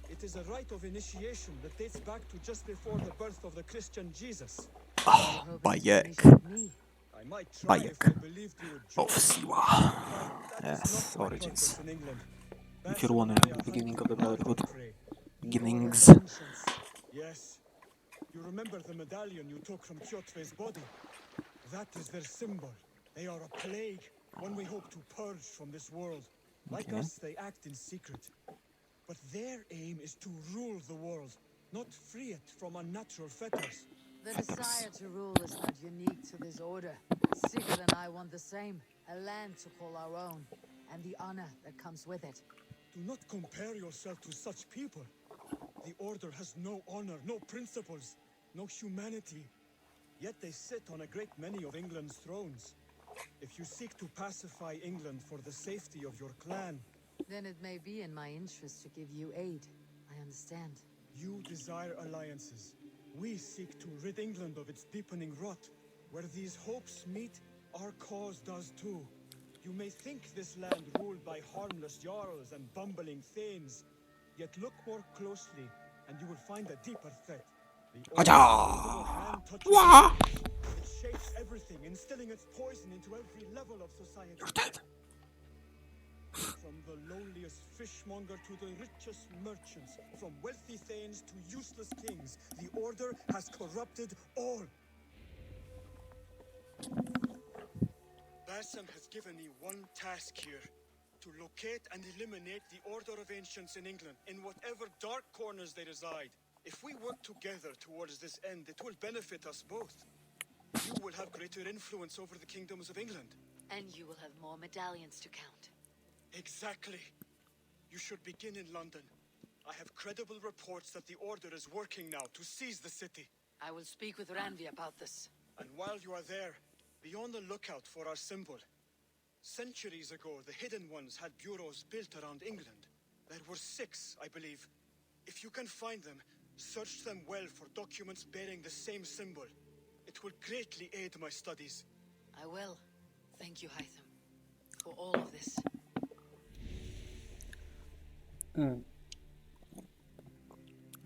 it is a rite of initiation that dates back to just before the birth of the Christian Jesus. Oh, Bayek. I might try if I believed you would join. Of Siwa. Yes, origins. If you're wondering, the beginning of the Brotherhood. Beginnings. Yes. You remember the medallion you took from Kjotve's body? That is their symbol. They are a plague, one we hope to purge from this world. Like us, they act in secret. But their aim is to rule the world, not free it from unnatural fetters. The desire to rule is not unique to this order. Sigurd and I want the same. A land to call our own, and the honor that comes with it. Do not compare yourself to such people. The Order has no honor, no principles, no humanity. Yet they sit on a great many of England's thrones. If you seek to pacify England for the safety of your clan, then it may be in my interest to give you aid. I understand. You desire alliances. We seek to rid England of its deepening rot. Where these hopes meet, our cause does too. You may think this land ruled by harmless jarls and bumbling thanes. Yet look more closely, and you will find a deeper threat. The Order it shapes everything, instilling its poison into every level of society. You're dead. From the lowliest fishmonger to the richest merchants, from wealthy thanes to useless kings, the Order has corrupted all. Basim has given me one task here. To locate and eliminate the Order of Ancients in England, in whatever dark corners they reside. If we work together towards this end, it will benefit us both. You will have greater influence over the kingdoms of England. And you will have more medallions to count. Exactly. You should begin in London. I have credible reports that the Order is working now to seize the city. I will speak with Ranvi about this. And while you are there, be on the lookout for our symbol. Centuries ago, the Hidden Ones had bureaus built around England. There were 6, I believe. If you can find them, search them well for documents bearing the same symbol. It will greatly aid my studies. I will. Thank you, Hytham, for all of this.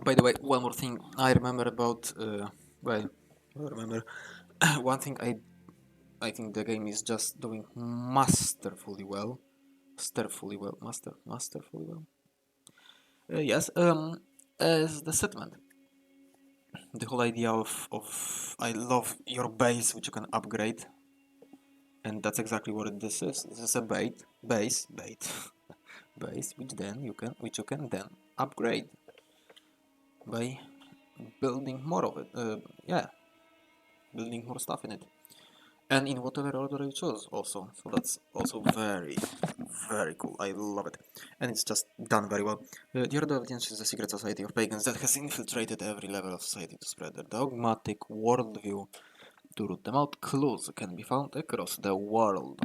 By the way, one more thing I remember about, well, I remember, one thing I think the game is just doing masterfully well. Masterfully well. Masterfully well. Yes, as the settlement. The whole idea of I love your base, which you can upgrade. And that's exactly what this is. This is a base, base, which you can then upgrade by building more of it. Yeah, building more stuff in it, and in whatever order you choose. Also, so that's also very, very cool. I love it, and it's just done very well. The Order of the Ancients is a secret society of pagans that has infiltrated every level of society to spread their dogmatic worldview. To root them out, clues can be found across the world.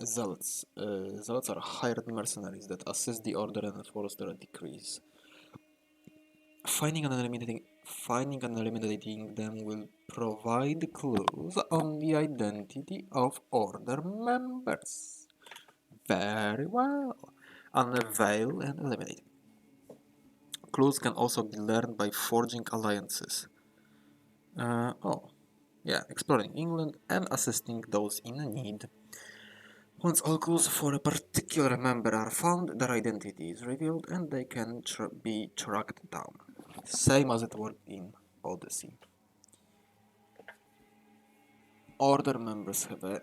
Zealots. Zealots are hired mercenaries that assist the Order and enforce their decrees. Finding and eliminating them will provide clues on the identity of Order members. Very well. Unveil and eliminate. Clues can also be learned by forging alliances. Exploring England and assisting those in need. Once all clues for a particular member are found, their identity is revealed and they can be tracked down. Same as it worked in Odyssey. Order members have a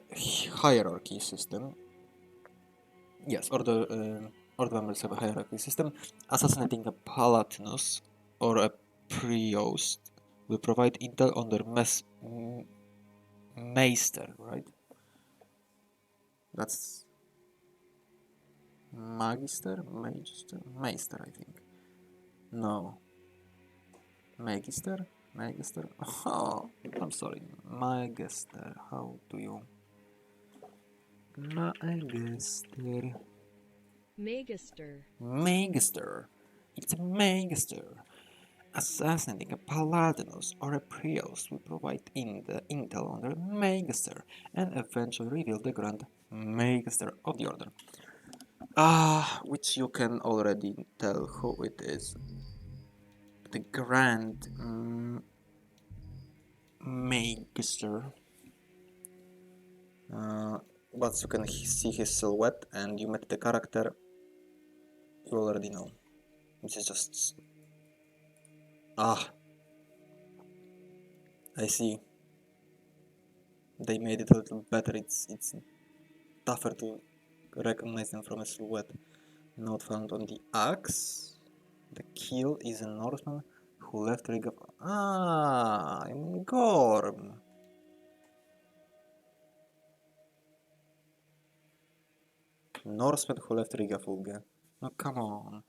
hierarchy system. Yes, Order members have a hierarchy system. Assassinating a Palatinus or a Priost will provide intel on their Meister, right? That's Magister? Magister? Meister, I think. No. Magister? Magister? Oh, I'm sorry. Magister. How do you... Magister. Magister. Magister. It's a Magister. Assassinating a Paladinus or a Prius will provide intel on their Magister and eventually reveal the Grand Magister of the Order. Which you can already tell who it is. The Grand Magister. Once you can see his silhouette and you met the character, you already know. Which is just... I see. They made it a little better. It's tougher to recognize them from a silhouette. Note found on the axe. The kill is a Norseman who left Riga. I'm Gorm. Norseman who left Riga Fulge. Oh, come on.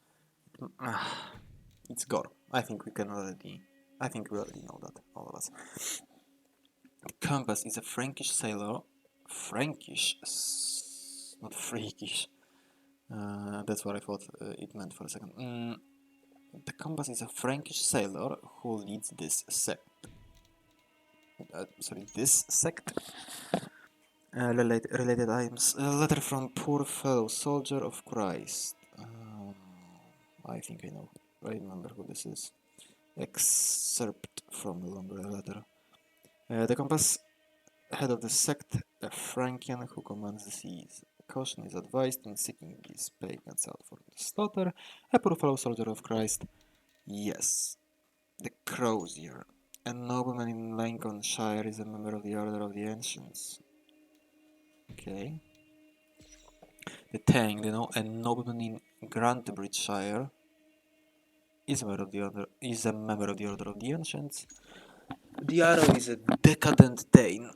It's Gorm. I think we already know that, all of us. The compass is a Frankish sailor. Frankish, not freakish. That's what I thought it meant for a second. The compass is a Frankish sailor who leads this sect. This sect. Related items. A letter from poor fellow soldier of Christ. I think I know. I remember who this is. Excerpt from the longer letter. The compass, head of the sect, a Frankian who commands the seas. Caution is advised in seeking these pagans out for the slaughter. A poor fellow soldier of Christ. Yes. The Crozier. A nobleman in Lincolnshire is a member of the Order of the Ancients. Okay. The Tang, a nobleman in Grantebridgeshire is a member of the Order of the Ancients. The arrow is a decadent Dane.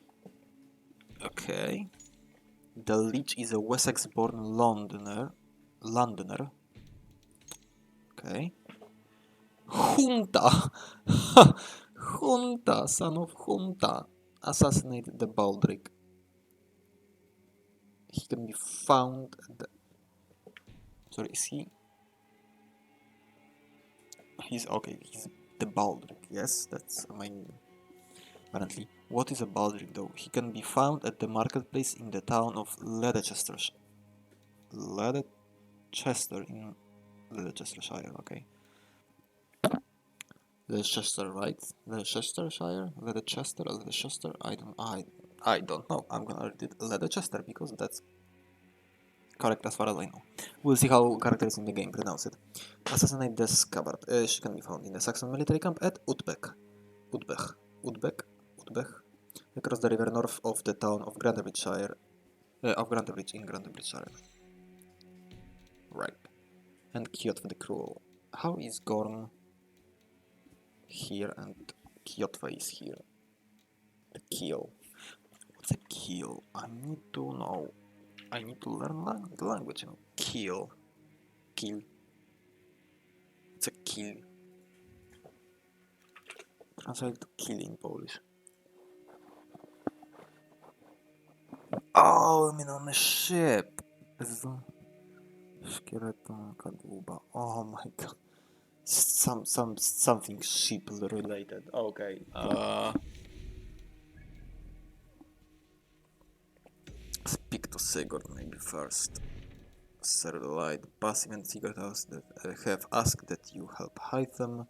Okay. The Leech is a Wessex-born Londoner. Okay. Junta! Junta, son of Junta. Assassinate the Baldric. He can be found at the... Sorry, is he... He's okay, he's the Baldric, yes, that's my... Apparently. What is a Baldric though? He can be found at the marketplace in the town of Leicester in Leicestershire, okay. Leicester, right? Leicestershire? Leicester? I don't know. I'm gonna read it Leicester because that's correct as far as I know. We'll see how characters in the game pronounce it. Assassinate the Scabbard. She can be found in the Saxon military camp at Utbeck, across the river north of the town of Grantebridgeshire, in Grantebridgeshire. Right. And Kjotve the Cruel. How is Gorn here and Kjotve is here? The kill. What's a kill? I need to know. I need to learn the language, you know. Kill. It's a kill. Translate to kill in Polish. Oh, I mean on a ship. Szkieleton kadłuba. Oh my god. Something ship related. Okay. Speak to Sigurd maybe first. Sir Light, passive and secret house that have asked that you help hide them.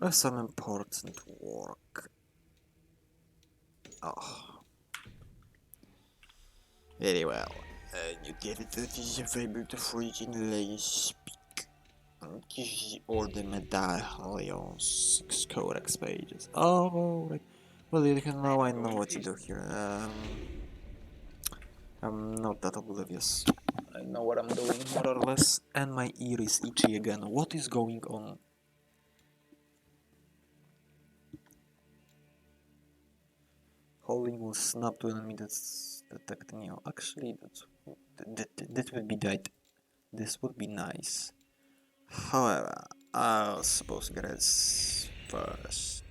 Some important work. Oh. Very well. You get it that is available to reach in Layla speak. Or the medallion 6 codex pages. Oh, right. Well, you can now I know what to do here. I'm not that oblivious. I know what I'm doing more or less, and my ear is itchy again. What is going on? Holding will snap to enemy that's detecting you. Actually, that would be that. This would be nice. However, I'll suppose Grace first.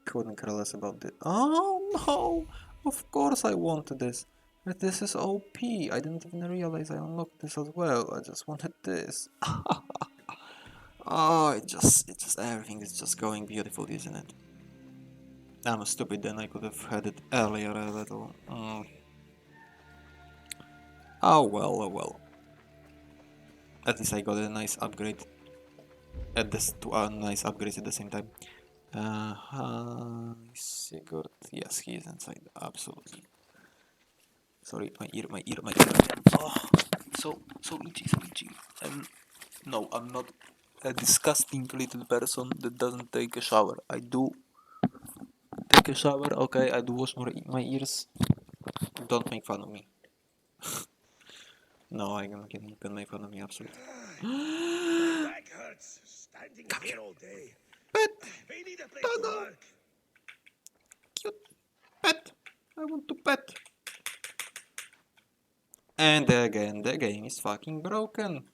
Couldn't care less about this. Oh no! Of course I wanted this. But this is OP. I didn't even realize I unlocked this as well. I just wanted this. Oh, it just everything is just going beautiful, isn't it? I'm stupid then, I could have had it earlier a little. Oh well, oh well. At least I got a nice upgrade. Two nice upgrades at the same time. Sigurd. Yes, he is inside. Absolutely. Sorry, my ear. Oh, so itchy. No, I'm not a disgusting little person that doesn't take a shower. I do take a shower, okay, I do wash my ears. Don't make fun of me. No, I'm kidding, you can make fun of me, absolutely. My back hurts standing here all day. Pet! We need a place to work. Cute pet! I want to pet! And again, the game is fucking broken.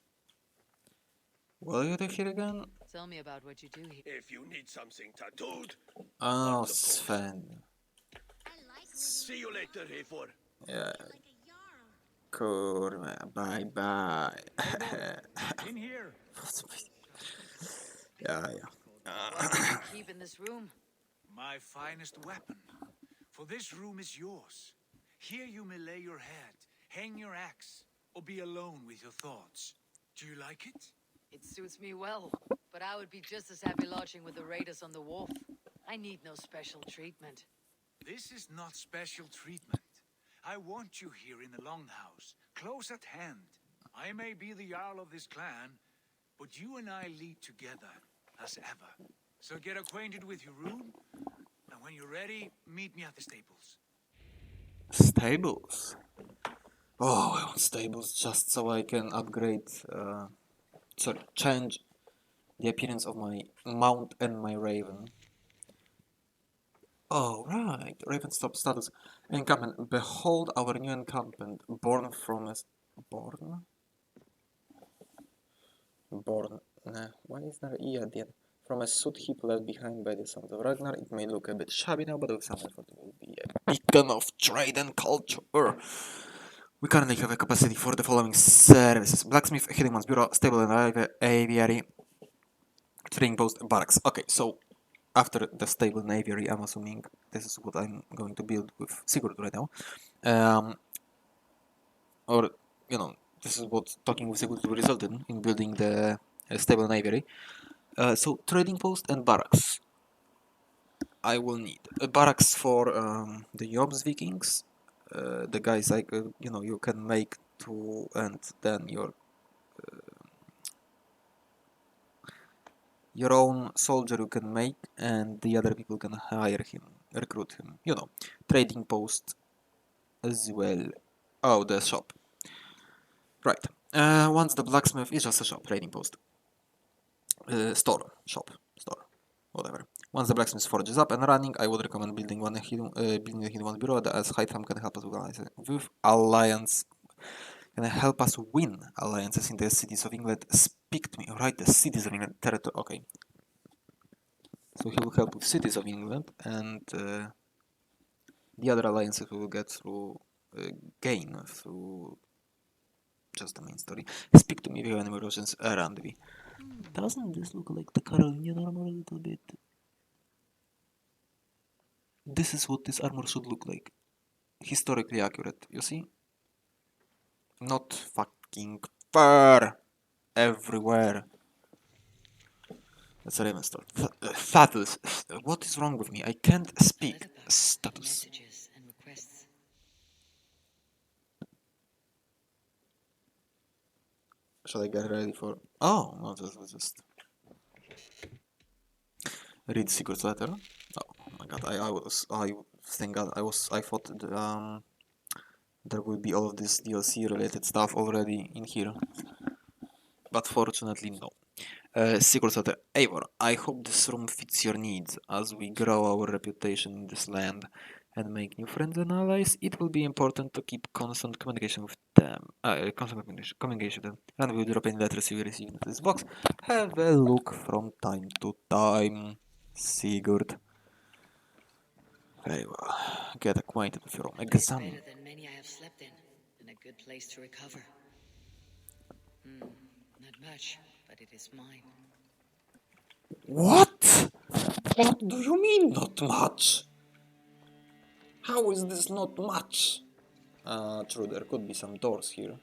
What do you do here again? Tell me about what you do here. If you need something tattooed. Oh, Sven. See you later, Eivor. Yeah. Kurwa, bye. In here. Yeah. What do you keep in this room? My finest weapon. For this room is yours. Here you may lay your head, hang your axe, or be alone with your thoughts. Do you like it? It suits me well, but I would be just as happy lodging with the raiders on the wharf. I need no special treatment. This is not special treatment. I want you here in the Longhouse, close at hand. I may be the Jarl of this clan, but you and I lead together, as ever. So get acquainted with your room, and when you're ready, meet me at the stables. Stables? Oh, I want stables just so I can upgrade, change the appearance of my mount and my raven. Alright, Ravenstop status. Encampment. Behold our new encampment, born from a... Born? Born. Nah, why is there E at the end? From a soot heap left behind by the Sons of Ragnar. It may look a bit shabby now, but with some effort it will be a beacon of trade and culture. We currently have a capacity for the following services. Blacksmith, Hiddenman's Bureau, Stable and Aviary, Trading Post, Barracks. Okay, so after the Stable and Aviary, I'm assuming this is what I'm going to build with Sigurd right now. Or, you know, this is what talking with Sigurd resulted in building the Stable and Aviary. So, Trading Post and Barracks. I will need a barracks for the Jobs Vikings, the guys like you know, you can make to, and then your own soldier you can make, and the other people can hire him, recruit him. You know, trading post as well. Oh, the shop. Right. Once the blacksmith is just a shop, trading post. Store, shop, store, whatever. Once the blacksmith forge is up and running, I would recommend building a hidden one bureau, as Hytham can help us with alliance. Can help us win alliances in the cities of England. Speak to me. Alright, the cities of England territory. Okay. So he will help with cities of England, and the other alliances we will get through gain through just the main story. Speak to me if you have any more questions around me. Doesn't this look like the Carolinian armor a little bit? This is what this armor should look like. Historically accurate, you see? Not fucking fur everywhere. That's a Raven store. Status. What is wrong with me? I can't speak. Status. Shall I get ready for... Oh, no, just... Read Sigurd's letter. Oh my god, I thought there would be all of this DLC related stuff already in here. But fortunately no. Sigurd's letter. Eivor, I hope this room fits your needs. As we grow our reputation in this land and make new friends and allies, it will be important to keep constant communication with them. Communication with them. And we'll drop any letters you receive into this box. Have a look from time to time. Sigurd. Very well. Get acquainted with your own exam. Better than many I have slept in, and a good place to recover. Not much, but it is mine. What? What do you mean, not much? How is this not much? True, there could be some doors here.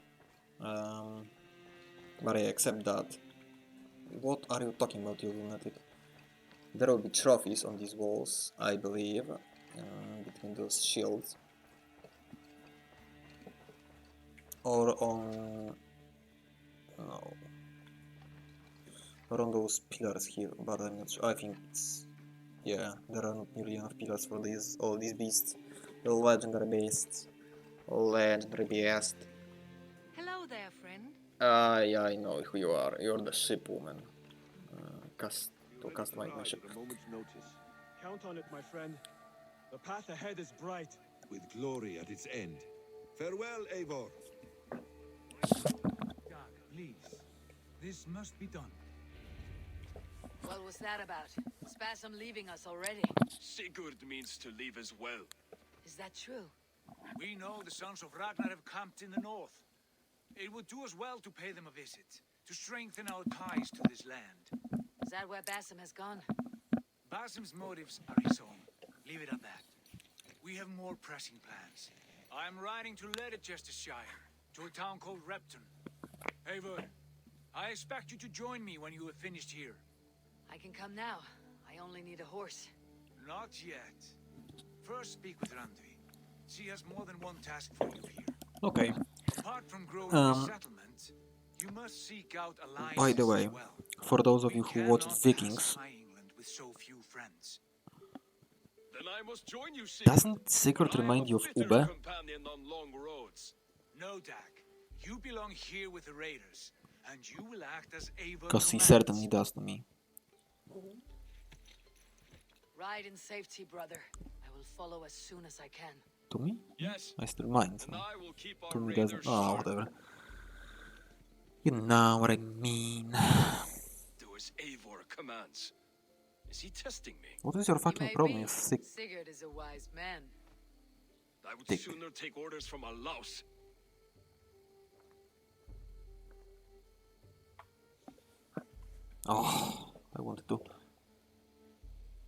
But I accept that. What are you talking about, you lunatic? There will be trophies on these walls, I believe, between those shields. Or on... no. Or on those pillars here, but I'm not sure. I think it's... yeah, there are not nearly enough pillars for all these beasts. The legendary beasts. Legendary beast. Hello there, friend. Yeah, I know who you are. You're the ship woman. To customize my ship. Count on it, my friend. The path ahead is bright. With glory at its end. Farewell, Eivor. Dag, please. This must be done. What was that about? Spasm leaving us already. Sigurd means to leave as well. Is that true? We know the Sons of Ragnar have camped in the north. It would do us well to pay them a visit, to strengthen our ties to this land. Is that where Basim has gone? Basim's motives are his own. Leave it at that. We have more pressing plans. I'm riding to Leicestershire, to a town called Repton. Eivor, I expect you to join me when you have finished here. I can come now. I only need a horse. Not yet. First speak with Randvi. She has more than one task for you here. Okay. Apart from growing the settlement, you must seek out alliances. By the way, for those of you who watched Vikings, with so few friends. Then I must join you, doesn't Sigurd remind you of Ube? companion on long roads. No, Dag. You belong here with the raiders, and you will act as Eivor Because he commands. certainly does to me. Ride in safety, brother. will follow as soon as I can. To me? Yes. I still mind, so And I will keep to our me raiders doesn't. Oh, sharp. whatever. You know what I mean. Do as Eivor commands. Is he testing me? What is your He fucking may problem, be. you sick Sigurd is a wise man. I would dick? sooner take orders from a louse. Oh, I wanted to.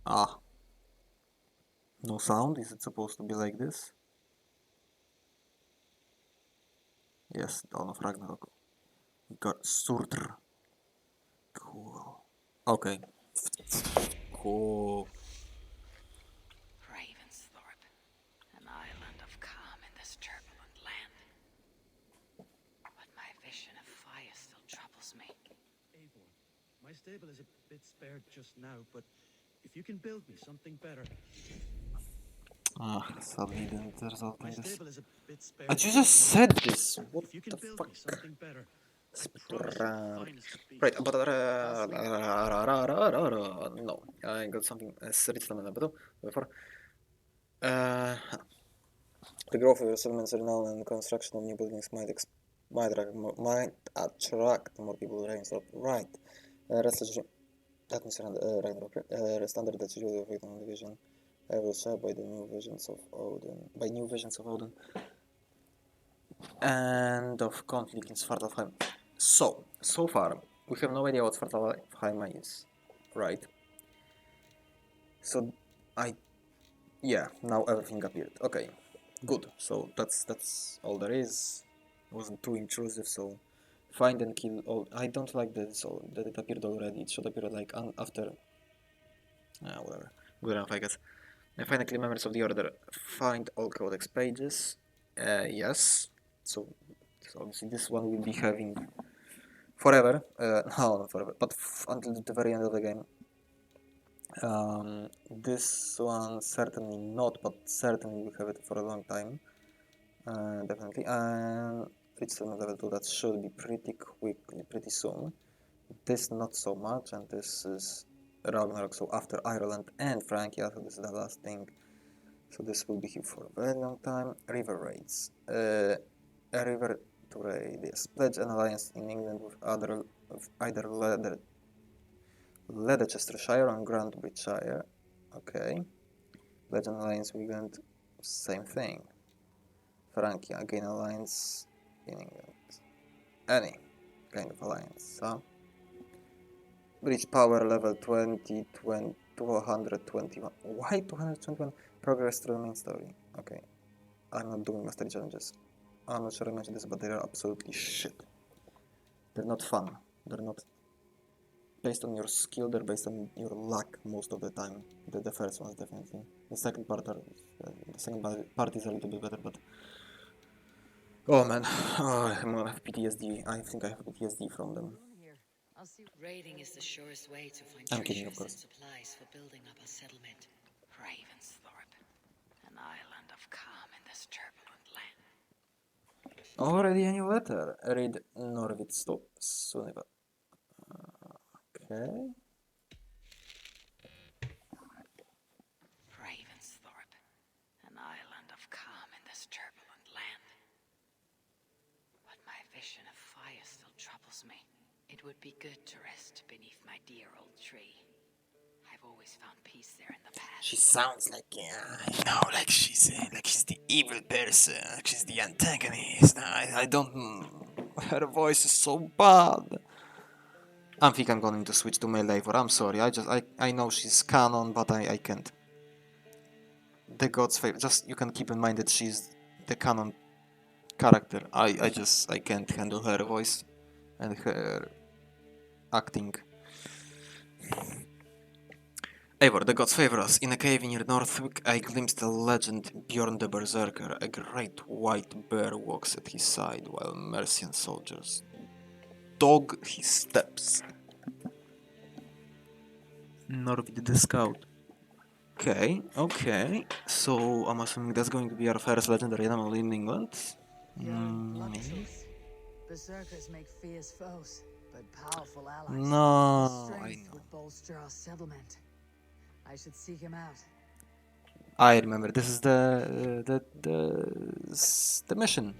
Ah. No sound? Is it supposed to be like this? Yes, Dawn of Ragnarok. Got Surtr. Cool. Okay. Cool. Ravensthorpe, an island of calm in this turbulent land. But my vision of fire still troubles me. Eivor, my stable is a bit spared just now, but if you can build me something better. Ah, sadly didn't result My in this. stable is a bit spared. But you just said this. What If you can the build fuck? me something better, I Spit promise you the around. finest of Right, beasts. but Lastly, no, I got something written on the before. Uh, the growth of your settlements renown and construction of new buildings might attract more people. Right. That means standard that usually operate on division. I will share by the new visions of Odin. By new visions of Odin. And of conflict in Svartalfheim. So far, we have no idea what Svartalfheim is, right? So, yeah, now everything appeared. Okay, good. So that's all there is. It wasn't too intrusive. So, find and kill all. I don't like that it appeared already. It should appear like after. Whatever. Good enough, I guess. And finally, members of the order. Find all codex pages. Yes. So obviously this one will be having forever. No, not forever, but until the very end of the game. This one certainly not, but certainly we have it for a long time. Definitely. And it's on level 2. That should be pretty quickly, pretty soon. This not so much, and this is Ragnarok. So after Ireland and Francia, so this is the last thing. So this will be here for a very long time. River raids. A river to raid. Yes. Pledge an alliance in England with either Leicestershire and Grantbridgeshire. Okay. Pledge an alliance with England. Same thing. Francia. Again alliance in England. Any kind of alliance. Huh? Bridge power level 20, 221. Why 221? Progress through the main story. Okay. I'm not doing mastery challenges. I'm not sure I mentioned this, but they're absolutely shit. They're not fun. They're not based on your skill, they're based on your luck most of the time. The first one's definitely. The second part is a little bit better, but oh man, I'm gonna have PTSD. I think I have PTSD from them. Raiding is the surest way to find I'm kidding, of treasures and course. supplies for building up a settlement. Ravensthorpe, an island of calm in this turbulent land. Already a new letter. Read Norvid Stop Suniva. Okay. Ravensthorpe, an island of calm in this turbulent land. But my vision of fire still troubles me. It would be good to rest beneath my dear old tree. I've always found peace there in the past. She sounds like, like she's the evil person, like she's the antagonist. I don't. Her voice is so bad. I think I'm going to switch to melee for. I'm sorry. I know she's canon, but I can't. The god's favor. Just you can keep in mind that she's the canon character. I can't handle her voice and her acting. Eivor, the gods favor us. In a cave near Northwick, I glimpsed the legend Bjorn the Berserker. A great white bear walks at his side, while Mercian soldiers dog his steps. Norvid the Scout. Okay. So I'm assuming that's going to be our first legendary animal in England. Maybe. Berserkers make fierce foes, but powerful allies. No, His I strength know. would bolster our settlement. I should seek him out. I remember. This is the mission.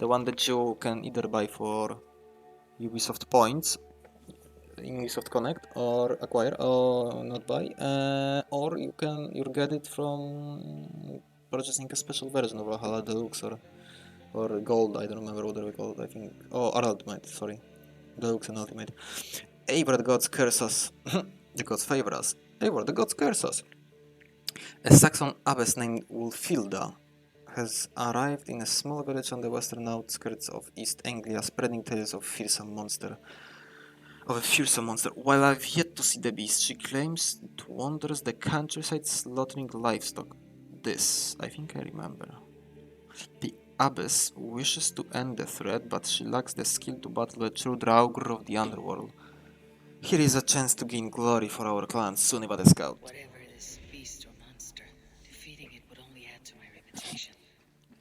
The one that you can either buy for Ubisoft points in Ubisoft Connect or acquire or not buy, or you get it from purchasing a special version of Valhalla Deluxe or Gold. I don't remember what they call it. I think or Ultimate. Sorry, Deluxe and Ultimate. Eivor, the gods curse us. The gods favor us. Eivor, the gods curse us. A Saxon abbess named Wulfilda has arrived in a small village on the western outskirts of East Anglia, spreading tales of a fearsome monster. While I've yet to see the beast, she claims it wanders the countryside slaughtering livestock. This, I think I remember. The abbess wishes to end the threat, but she lacks the skill to battle a true Draugr of the underworld. Here is a chance to gain glory for our clan, Suniva the Scout. Whatever this beast or monster, defeating it would only add to my reputation.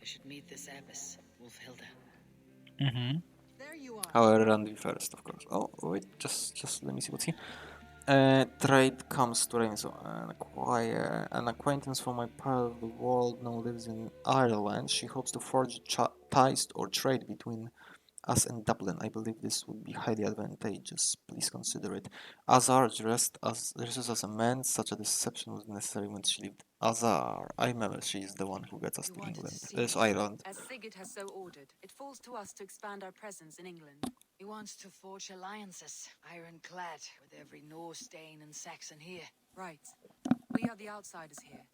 I should meet this abbess, Wulfhilda. There you are. However, Randy first, of course. Oh, wait, just let me see what's here. Trade comes to Rainso. An acquaintance from my part of the world now lives in Ireland. She hopes to forge ties or trade between us and Dublin. I believe this would be highly advantageous. Please consider it. Azar dresses as a man. Such a deception was necessary when she lived. Azar. I remember she is the one who gets us to England. There's Ireland. As Sigurd has so ordered, it falls to us to expand our presence in England. He wants to forge alliances, ironclad, with every Norse, Dane, and Saxon here. Right. We are the outsiders here.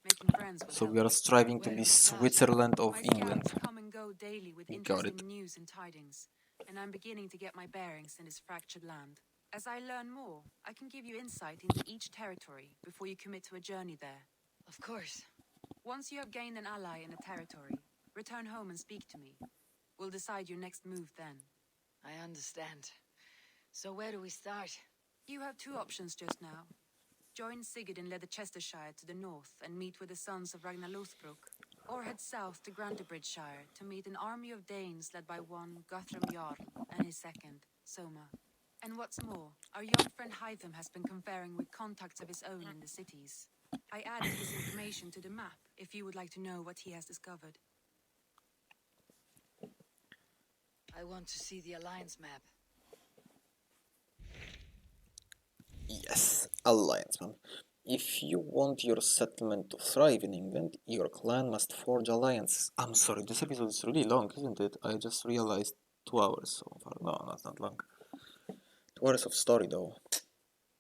Making friends will So help. we are striving to be Switzerland of My England. scouts come and go daily with Got interesting it. news and tidings, and I'm beginning to get my bearings in this fractured land. As I learn more, I can give you insight into each territory before you commit to a journey there. Of course. Once you have gained an ally in a territory, return home and speak to me. We'll decide your next move then. I understand. So where do we start? You have two options just now. Join Sigurd in Leicestershire to the north and meet with the sons of Ragnar Lothbrok, or head south to Grantebridgeshire to meet an army of Danes led by one Guthrum Jarl and his second, Soma. And what's more, our young friend Hytham has been conferring with contacts of his own in the cities. I added his information to the map if you would like to know what he has discovered. I want to see the alliance map. Yes, alliance man. If you want your settlement to thrive in England, your clan must forge alliances. I'm sorry, this episode is really long, isn't it? I just realized 2 hours so far. No, that's not long. 2 hours of story though.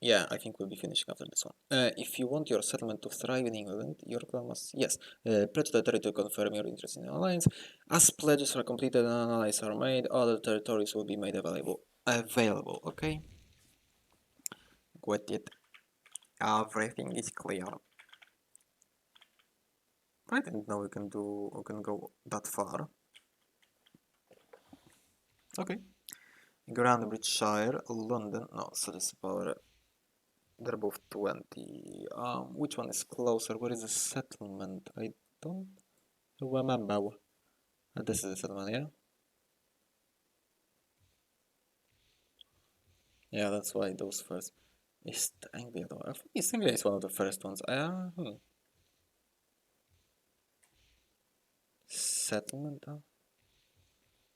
Yeah, I think we'll be finishing after this one. If you want your settlement to thrive in England, your clan must, yes, pledge the territory to confirm your interest in an alliance. As pledges are completed and allies are made, other territories will be made available. Okay? Got it. Everything is clear. I didn't know we can go that far. Okay. Grantebridgeshire, London, no, so this is power. They're both 20. Which one is closer? Where is the settlement? I don't remember. This is the settlement, yeah? Yeah, that's why those first. East Anglia though. I think East Anglia is one of the first ones. Settlement, huh?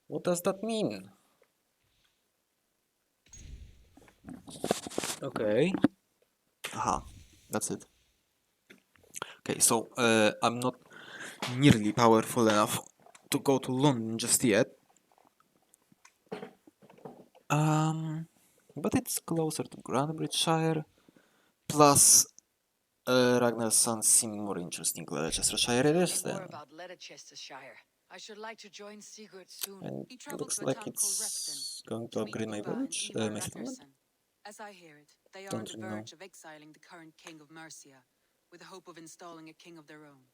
What does that mean? Okay. Aha, that's it. Okay, so I'm not nearly powerful enough to go to London just yet. But it's closer to Grantebridgeshire. Plus, Ragnar's sons seem more interesting. Leicestershire it is More then. about Leicestershire. I should like to join Sigurd soon. And He it traveled looks to a like town called it's Repton going to to meet upgrade my Ubba and village, Ivar my settlement. Ragnarsson. As I hear it, they are Don't on the really know. verge of exiling the current king of Mercia, with the hope of installing a king of their own.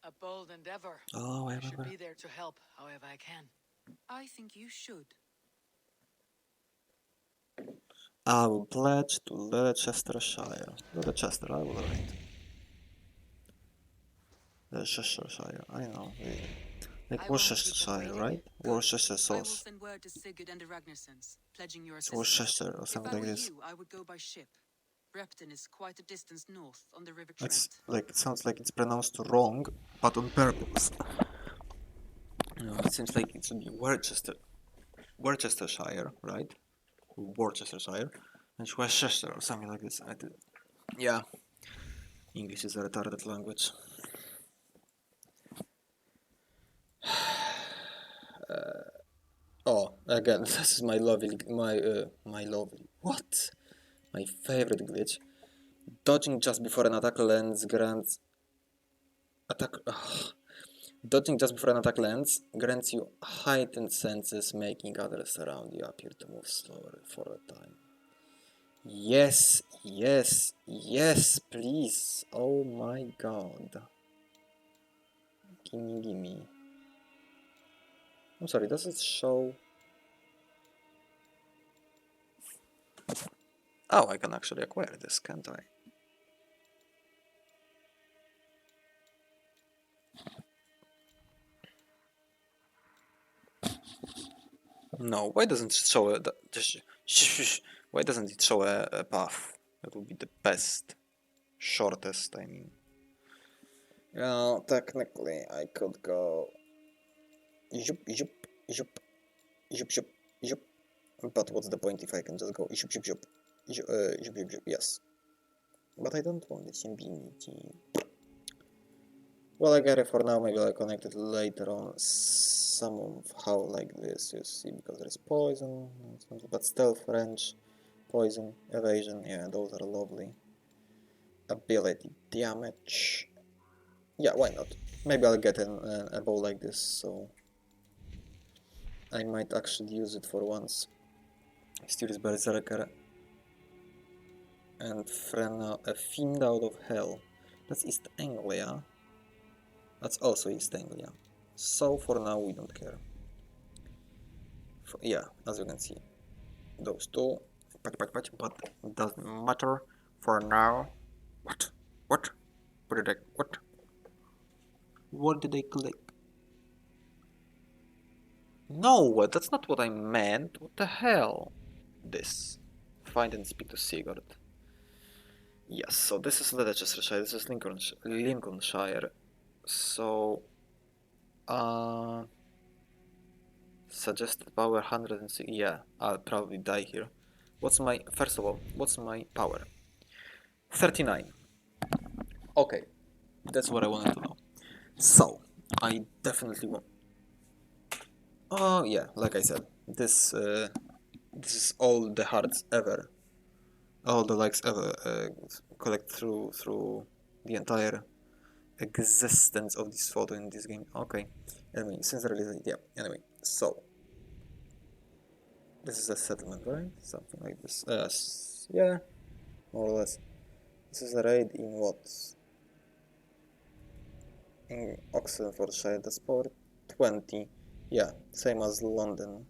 A bold endeavor. Oh, I should remember. be there to help however I can. I think you should. I will pledge to Leicestershire. Leicester, I will write. Leicestershire, I know. Like Worcestershire, right? Worcestershire I will sauce. send word to Sigurd and the Ragnarssons, pledging your It's assistance. Worcester or If something I like were this. you, I would go by ship. Repton is quite a distance north on the River Trent. It's like, it sounds like it's pronounced wrong, but on purpose. It seems like it should be Worcestershire, right? Worcestershire, and Worcestershire or something like this. Yeah, English is a retarded language. Oh, again, this is my lovely, what? My favorite glitch. Dodging just before an attack lands grants Dodging just before an attack lands grants you heightened senses, making others around you appear to move slower for a time. Yes, yes, yes, please. Oh my god. Gimme, gimme. I'm sorry, does it show? Oh, I can actually acquire this, can't I? No, why doesn't it show a... Why doesn't it show a path? That would be the best. Shortest, I mean. Well, technically, I could go... Yup, yup, yup, yup, yup, yup. But what's the point if I can just go yup, yup, yup, yup, yup, yup, yup, yes. But I don't want this infinity. Well, I get it for now, maybe I'll connect it later on somehow like this, you see, because there's poison, but stealth, range, poison, evasion, yeah, those are lovely. Ability, damage, yeah, why not? Maybe I'll get a bow like this, so I might actually use it for once. Mysterious Berserker and Frena, a Fiend out of Hell. That's East Anglia. That's also East Anglia. So for now we don't care. Yeah, as you can see, those two, but it doesn't matter for now. What? What? What did I? What? What did I click? No, that's not what I meant. What the hell? This. Find and speak to Sigurd. Yes, so this is Leicestershire, this is Lincolnshire. So, suggested power 106. Yeah, I'll probably die here. What's my, first of all, what's my power? 39. Okay, that's what I wanted to know. So, I definitely want. Oh yeah, like I said, this is all the hearts ever, all the likes ever collect through the entire existence of this photo in this game. Okay, anyway, since the release, yeah. Anyway, so this is a settlement, right? Something like this. Yeah, more or less. This is a raid in what? In Oxfordshire. That's power 20. Yeah, same as London.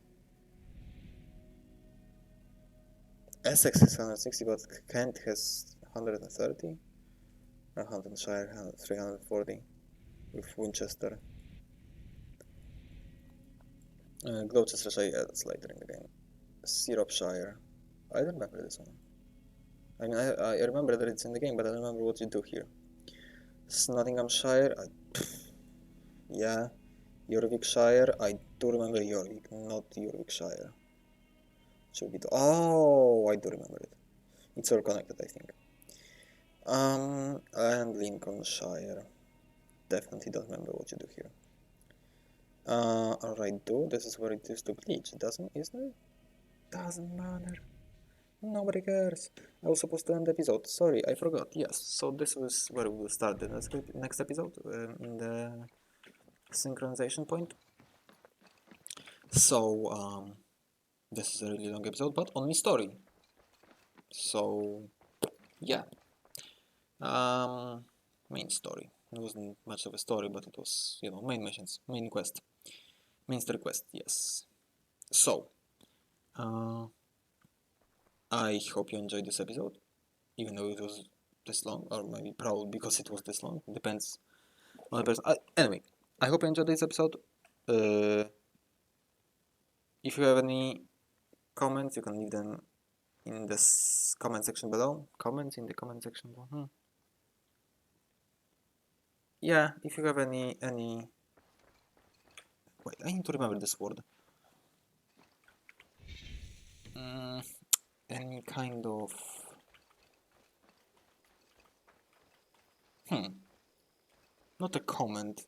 Essex is 160, but Kent has 130. Hamptonshire 340 with Winchester. Gloucestershire, yeah, that's later in the game. Syropshire, I don't remember this one. I mean, I remember that it's in the game, but I don't remember what you do here. Nottinghamshire, yeah. Yorkshire, I do remember York, not Yorkshire. Should be oh, I do remember it. It's all connected, I think. And Lincolnshire. Definitely don't remember what you do here. Alright, this is where it used to glitch, isn't it? Doesn't matter. Nobody cares. I was supposed to end the episode. Sorry, I forgot. Yes, so this was where we will start the next episode, in the synchronization point. So, this is a really long episode, but only story. So, yeah. Main story. It wasn't much of a story, but it was, main missions, main quest. Main story quest, yes. So, I hope you enjoyed this episode, even though it was this long, or maybe probably because it was this long. It depends on the person. Anyway, I hope you enjoyed this episode. If you have any comments, you can leave them in the comment section below. Comment in the comment section below. Yeah, if you have any wait, I need to remember this word. Any kind of not a comment.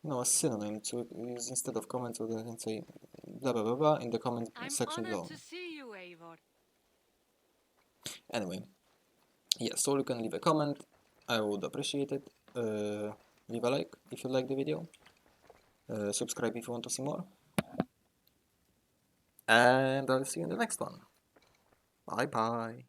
No, a synonym to use instead of comment, so that I can say blah blah blah blah in the comment section below. to see you, Eivor. Anyway, yeah, so you can leave a comment. I would appreciate it. Leave a like if you like the video. Subscribe if you want to see more. And I'll see you in the next one. Bye bye.